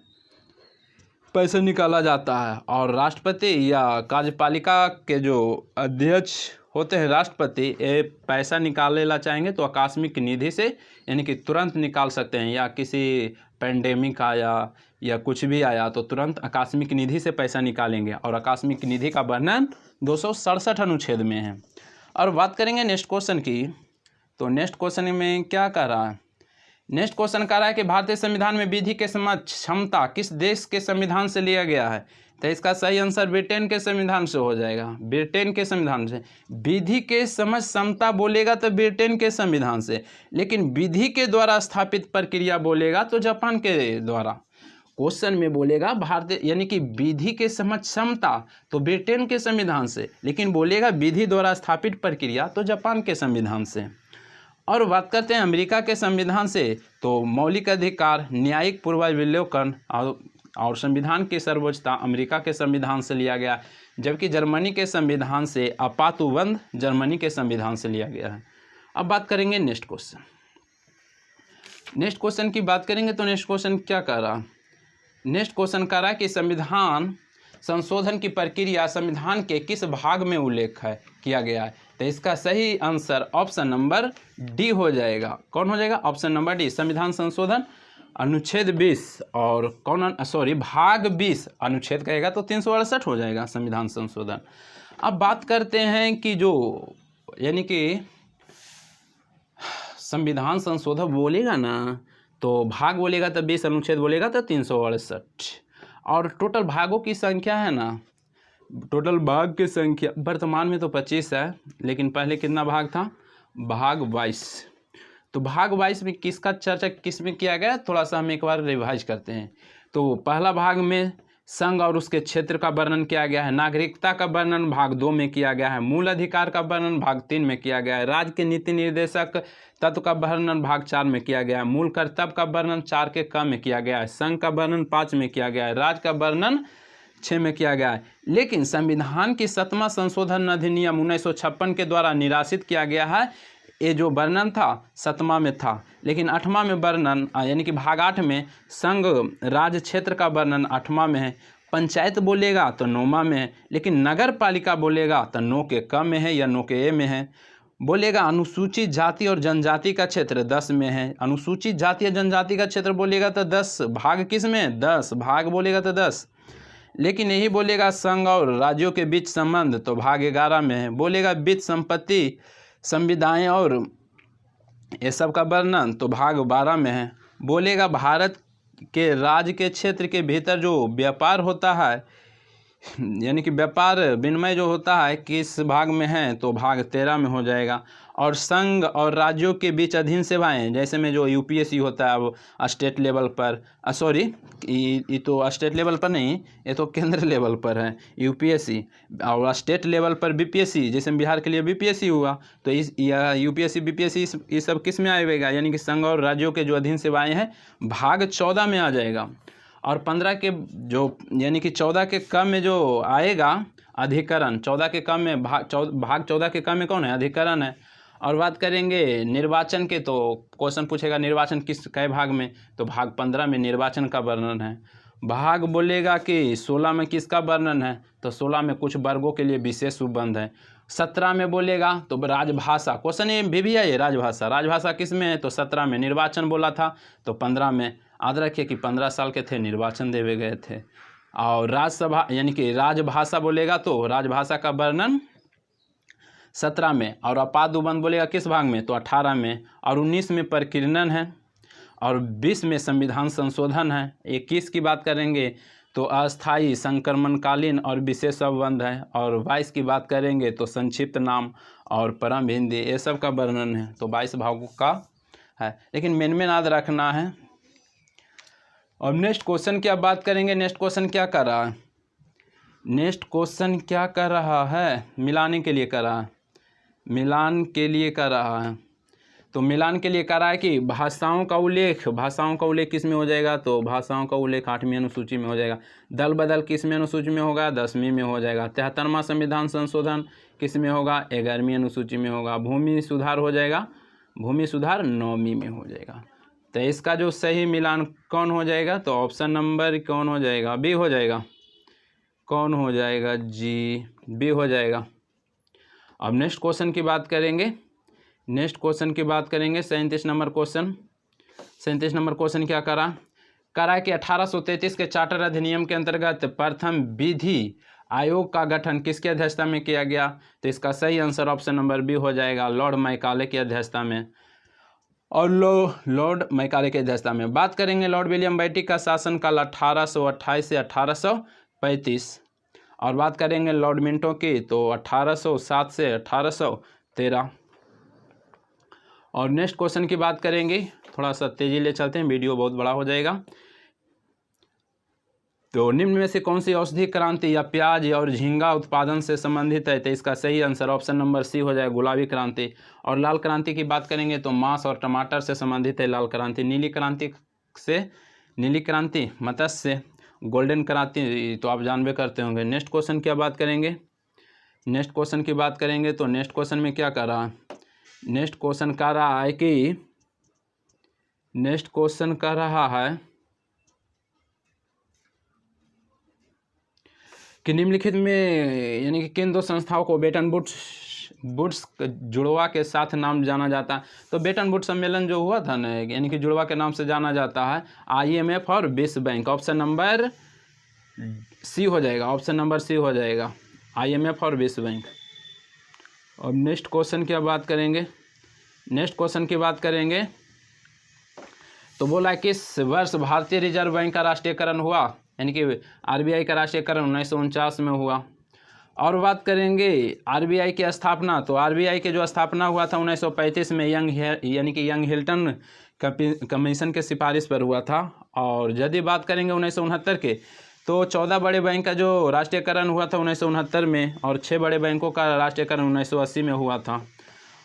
पैसा निकाला जाता है। और राष्ट्रपति या कार्यपालिका के जो अध्यक्ष होते हैं राष्ट्रपति, ये पैसा निकालेला चाहेंगे तो आकस्मिक निधि से यानी कि तुरंत निकाल सकते हैं, या किसी पेंडेमिक आया या कुछ भी आया तो तुरंत आकस्मिक निधि से पैसा निकालेंगे। और आकस्मिक निधि का वर्णन 267 अनुच्छेद में है। और बात करेंगे नेक्स्ट क्वेश्चन की, तो नेक्स्ट क्वेश्चन में क्या कह रहा है, नेक्स्ट क्वेश्चन कह रहा है कि भारतीय संविधान में विधि के समझ क्षमता किस देश के संविधान से लिया गया है। तो इसका सही आंसर ब्रिटेन के संविधान से हो जाएगा, ब्रिटेन के संविधान से। विधि के समझ क्षमता बोलेगा तो ब्रिटेन के संविधान से, लेकिन विधि के द्वारा स्थापित प्रक्रिया बोलेगा तो जापान के द्वारा। क्वेश्चन में बोलेगा भारतीय यानी कि विधि के समझ क्षमता तो ब्रिटेन के संविधान से, लेकिन बोलेगा विधि द्वारा स्थापित प्रक्रिया तो जापान के संविधान से। और बात करते हैं अमेरिका के संविधान से, तो मौलिक अधिकार, न्यायिक पूर्वावलोकन और संविधान की सर्वोच्चता अमेरिका के संविधान से लिया गया, जबकि जर्मनी के संविधान से आपातबंद जर्मनी के संविधान से लिया गया है। अब बात करेंगे नेक्स्ट क्वेश्चन, नेक्स्ट क्वेश्चन की बात करेंगे। तो नेक्स्ट क्वेश्चन क्या कह रहा, नेक्स्ट क्वेश्चन कह रहा है कि संविधान संशोधन की प्रक्रिया संविधान के किस भाग में उल्लेख है किया गया है। तो इसका सही आंसर ऑप्शन नंबर डी हो जाएगा। कौन हो जाएगा, ऑप्शन नंबर डी, संविधान संशोधन अनुच्छेद 20 और भाग 20 अनुच्छेद कहेगा तो 368 हो जाएगा संविधान संशोधन। अब बात करते हैं कि जो यानी कि संविधान संशोधन बोलेगा ना तो भाग बोलेगा तो 20, अनुच्छेद बोलेगा तो 368। और टोटल भागों की संख्या है ना, टोटल भाग की संख्या वर्तमान में तो 25 है, लेकिन पहले कितना भाग था, भाग 22। तो भाग 22 में किसका चर्चा किस में किया गया, थोड़ा सा हम एक बार रिवाइज करते हैं। तो पहला भाग में संघ और उसके क्षेत्र का वर्णन किया गया है, नागरिकता का वर्णन भाग 2 में किया गया है, मूल अधिकार का वर्णन भाग 3 में किया गया है, राज्य के नीति निर्देशक तत्व का वर्णन भाग 4 में किया गया है, मूल कर्तव्य का वर्णन 4 के क में किया गया है, संघ का वर्णन 5 में किया गया है, राज्य का वर्णन 6 में किया गया है। लेकिन संविधान की 7वां संशोधन अधिनियम 1956 के द्वारा निराशित किया गया है। ये जो वर्णन था 7वां में था, लेकिन 8वां में वर्णन यानी कि भाग 8 में संघ राज्य क्षेत्र का वर्णन 8वां में है, पंचायत बोलेगा तो 9वां में है, लेकिन नगर पालिका बोलेगा तो 9 के क में है या 9 के ए में है। बोलेगा अनुसूचित जाति और जनजाति का क्षेत्र 10 में है, अनुसूचित जाति या जनजाति का क्षेत्र बोलेगा तो 10, भाग किस में 10, भाग बोलेगा तो 10। लेकिन यही बोलेगा संघ और राज्यों के बीच संबंध तो भाग 11 में है। बोलेगा वित्त संपत्ति संविदाएं और ये सब का वर्णन तो भाग 12 में है। बोलेगा भारत के राज्य के क्षेत्र के भीतर जो व्यापार होता है यानी कि व्यापार विनिमय जो होता है किस भाग में है तो भाग 13 में हो जाएगा। और संघ और राज्यों के बीच अधीन सेवाएं जैसे में जो यूपीएससी होता है वो स्टेट लेवल पर सॉरी ये तो स्टेट लेवल पर नहीं, ये तो केंद्र लेवल पर है यूपीएससी, और स्टेट लेवल पर बीपीएससी, जैसे बिहार के लिए बीपीएससी हुआ तो इस यूपीएससी बीपीएससी ये सब किस में आएगा, यानी कि संघ और राज्यों के जो अधीन सेवाएँ हैं भाग 14 में आ जाएगा। और 15 के जो यानी कि 14 के क में जो आएगा अधिकरण, 14 के क में भाग 14 के क में कौन है, अधिकरण है। और बात करेंगे निर्वाचन के तो क्वेश्चन पूछेगा निर्वाचन किस कै भाग में, तो भाग 15 में निर्वाचन का वर्णन है। भाग बोलेगा कि 16 में किसका वर्णन है, तो 16 में कुछ वर्गों के लिए विशेष उपबंध है। 17 में बोलेगा तो राजभाषा, क्वेश्चन ये भी है, राजभाषा, राजभाषा किस में है तो 17 में। निर्वाचन बोला था तो 15 में। याद रखिए कि 15 साल के थे निर्वाचन देवे गए थे। और राज्यसभा यानी कि राजभाषा बोलेगा तो राजभाषा का वर्णन 17 में। और अपाद उपबंध बोलेगा किस भाग में तो 18 में। और 19 में प्रकीर्णन है। और 20 में संविधान संशोधन है। 21 की बात करेंगे तो अस्थायी संक्रमणकालीन और विशेष उपबंध है। और 22 की बात करेंगे तो संक्षिप्त नाम और परम हिंदी, ये सब का वर्णन है। तो 22 भागों का है, लेकिन मेन याद रखना है। और नेक्स्ट क्वेश्चन की अब बात करेंगे। नेक्स्ट क्वेश्चन क्या कर रहा है, नेक्स्ट क्वेश्चन क्या कर रहा है, मिलाने के लिए कर रहा है, मिलान के लिए कर रहा है। तो मिलान के लिए कर रहा है कि भाषाओं का उल्लेख, भाषाओं का उल्लेख किस में हो जाएगा तो भाषाओं का उल्लेख 8वीं अनुसूची में हो जाएगा। दल बदल किस में अनुसूची में होगा 10वीं में हो जाएगा। 73वां संविधान संशोधन किस में होगा 11वीं अनुसूची में होगा। भूमि सुधार हो जाएगा, भूमि सुधार 9वीं में हो जाएगा। तो इसका जो सही मिलान कौन हो जाएगा तो ऑप्शन नंबर कौन हो जाएगा, बी हो जाएगा। कौन हो जाएगा जी, बी हो जाएगा। अब नेक्स्ट क्वेश्चन की बात करेंगे। नेक्स्ट क्वेश्चन की बात करेंगे 37 नंबर क्वेश्चन। 37 नंबर क्वेश्चन क्या करा कि 1833 के चार्टर अधिनियम के अंतर्गत प्रथम विधि आयोग का गठन किसकी अध्यक्षता में किया गया, तो इसका सही आंसर ऑप्शन नंबर बी हो जाएगा, लॉर्ड मैकाले की अध्यक्षता में। और लॉर्ड मैकाले की अध्यक्षता में बात करेंगे। लॉर्ड विलियम बेंटिक का शासनकाल 1828 से 1835। और बात करेंगे लॉर्ड मिंटो की तो 1807 से 1813। और नेक्स्ट क्वेश्चन की बात करेंगे, थोड़ा सा तेजी ले चलते हैं, वीडियो बहुत बड़ा हो जाएगा। तो निम्न में से कौन सी औषधि क्रांति या प्याज और झींगा उत्पादन से संबंधित है, तो इसका सही आंसर ऑप्शन नंबर सी हो जाएगा, गुलाबी क्रांति। और लाल क्रांति की बात करेंगे तो मांस और टमाटर से संबंधित है लाल क्रांति। नीली क्रांति से, नीली क्रांति मत्स्य, गोल्डन क्रांति तो आप जानबे करते होंगे। नेक्स्ट क्वेश्चन की बात करेंगे। नेक्स्ट क्वेश्चन की बात करेंगे तो नेक्स्ट क्वेश्चन में क्या कर रहा है, नेक्स्ट क्वेश्चन कर रहा है कि नेक्स्ट क्वेश्चन कर रहा है कि निम्नलिखित में यानी कि किन दो संस्थाओं को बेटन वुड्स जुड़वा के साथ नाम जाना जाता है। तो बेटन वुड्स सम्मेलन जो हुआ था ना, यानी कि जुड़वा के नाम से जाना जाता है IMF और विश्व बैंक। ऑप्शन नंबर सी हो जाएगा, ऑप्शन नंबर सी हो जाएगा, IMF और विश्व बैंक। और नेक्स्ट क्वेश्चन की बात करेंगे। नेक्स्ट क्वेश्चन की बात करेंगे तो बोला किस वर्ष भारतीय रिजर्व बैंक का राष्ट्रीयकरण हुआ, यानी कि RBI का राष्ट्रीयकरण 1949 में हुआ। और बात करेंगे आरबीआई की स्थापना, तो आरबीआई के जो स्थापना हुआ था 1935 में यानी कि यंग हिल्टन कमीशन के सिफारिश पर हुआ था। और यदि बात करेंगे 1969 के, तो 14 बड़े बैंक का जो राष्ट्रीयकरण हुआ था 1969 में, और 6 बड़े बैंकों का राष्ट्रीयकरण 1980 में हुआ था।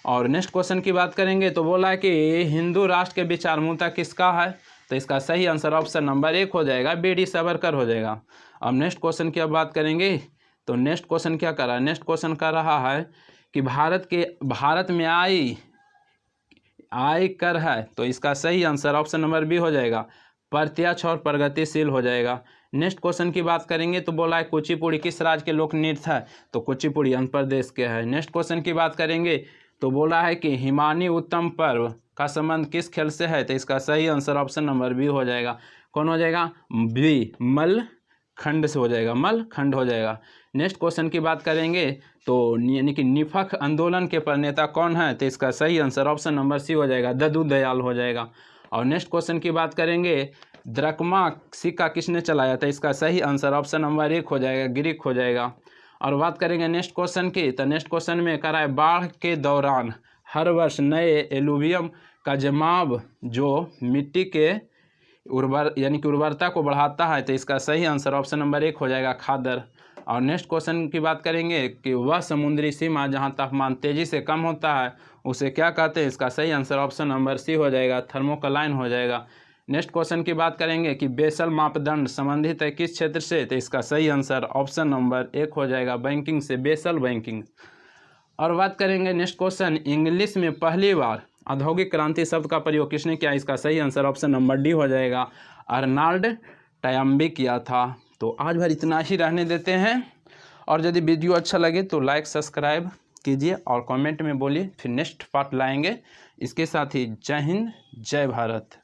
और नेक्स्ट क्वेश्चन की बात करेंगे तो बोला है कि हिंदू राष्ट्र के विचारमूलता किसका है, तो इसका सही आंसर ऑप्शन नंबर 1 हो जाएगा, बी.डी. सावरकर हो जाएगा। अब नेक्स्ट क्वेश्चन की अब बात करेंगे, तो नेक्स्ट क्वेश्चन क्या कर रहा है, नेक्स्ट क्वेश्चन कर रहा है कि भारत में आय कर है, तो इसका सही आंसर ऑप्शन नंबर बी हो जाएगा, प्रत्यक्ष और प्रगतिशील हो जाएगा। नेक्स्ट क्वेश्चन की बात करेंगे तो बोला है कुचिपुड़ी किस राज्य के लोक नृत्य है, तो कुचिपुड़ी आंध्र प्रदेश के है। नेक्स्ट क्वेश्चन की बात करेंगे तो बोला है कि हिमानी उत्तम पर्व का संबंध किस खेल से है, तो इसका सही आंसर ऑप्शन नंबर बी हो जाएगा। कौन हो जाएगा, बी, मल खंड से हो जाएगा, मल खंड हो जाएगा। नेक्स्ट क्वेश्चन की बात करेंगे तो यानी कि निफक आंदोलन के प्रणेता कौन है, तो इसका सही आंसर ऑप्शन नंबर सी हो जाएगा, ददू दयाल हो जाएगा। और नेक्स्ट क्वेश्चन की बात करेंगे द्रकमा सिक्का किसने चलाया था, इसका सही आंसर ऑप्शन नंबर 1 हो जाएगा, ग्रीक हो जाएगा। और बात करेंगे नेक्स्ट क्वेश्चन की, तो नेक्स्ट क्वेश्चन में कह रहा है बाढ़ के दौरान हर वर्ष नए एलुवियम का जमाव जो मिट्टी के यानी कि उर्वरता को बढ़ाता है, तो इसका सही आंसर ऑप्शन नंबर 1 हो जाएगा, खादर। और नेक्स्ट क्वेश्चन की बात करेंगे कि वह समुद्री सीमा जहां तापमान तेजी से कम होता है उसे क्या कहते हैं, इसका सही आंसर ऑप्शन नंबर सी हो जाएगा, थर्मोक्लाइन हो जाएगा। नेक्स्ट क्वेश्चन की बात करेंगे कि बेसल मापदंड संबंधित है किस क्षेत्र से, तो इसका सही आंसर ऑप्शन नंबर 1 हो जाएगा, बैंकिंग से, बेसल बैंकिंग। और बात करेंगे नेक्स्ट क्वेश्चन, इंग्लिश में पहली बार औद्योगिक क्रांति शब्द का प्रयोग किसने किया, इसका सही आंसर ऑप्शन नंबर डी हो जाएगा, अर्नाल्ड टयाम्बी किया था। तो आज भर इतना ही रहने देते हैं, और यदि वीडियो अच्छा लगे तो लाइक सब्सक्राइब कीजिए और कमेंट में बोलिए, फिर नेक्स्ट पार्ट लाएंगे। इसके साथ ही जय हिंद, जय भारत।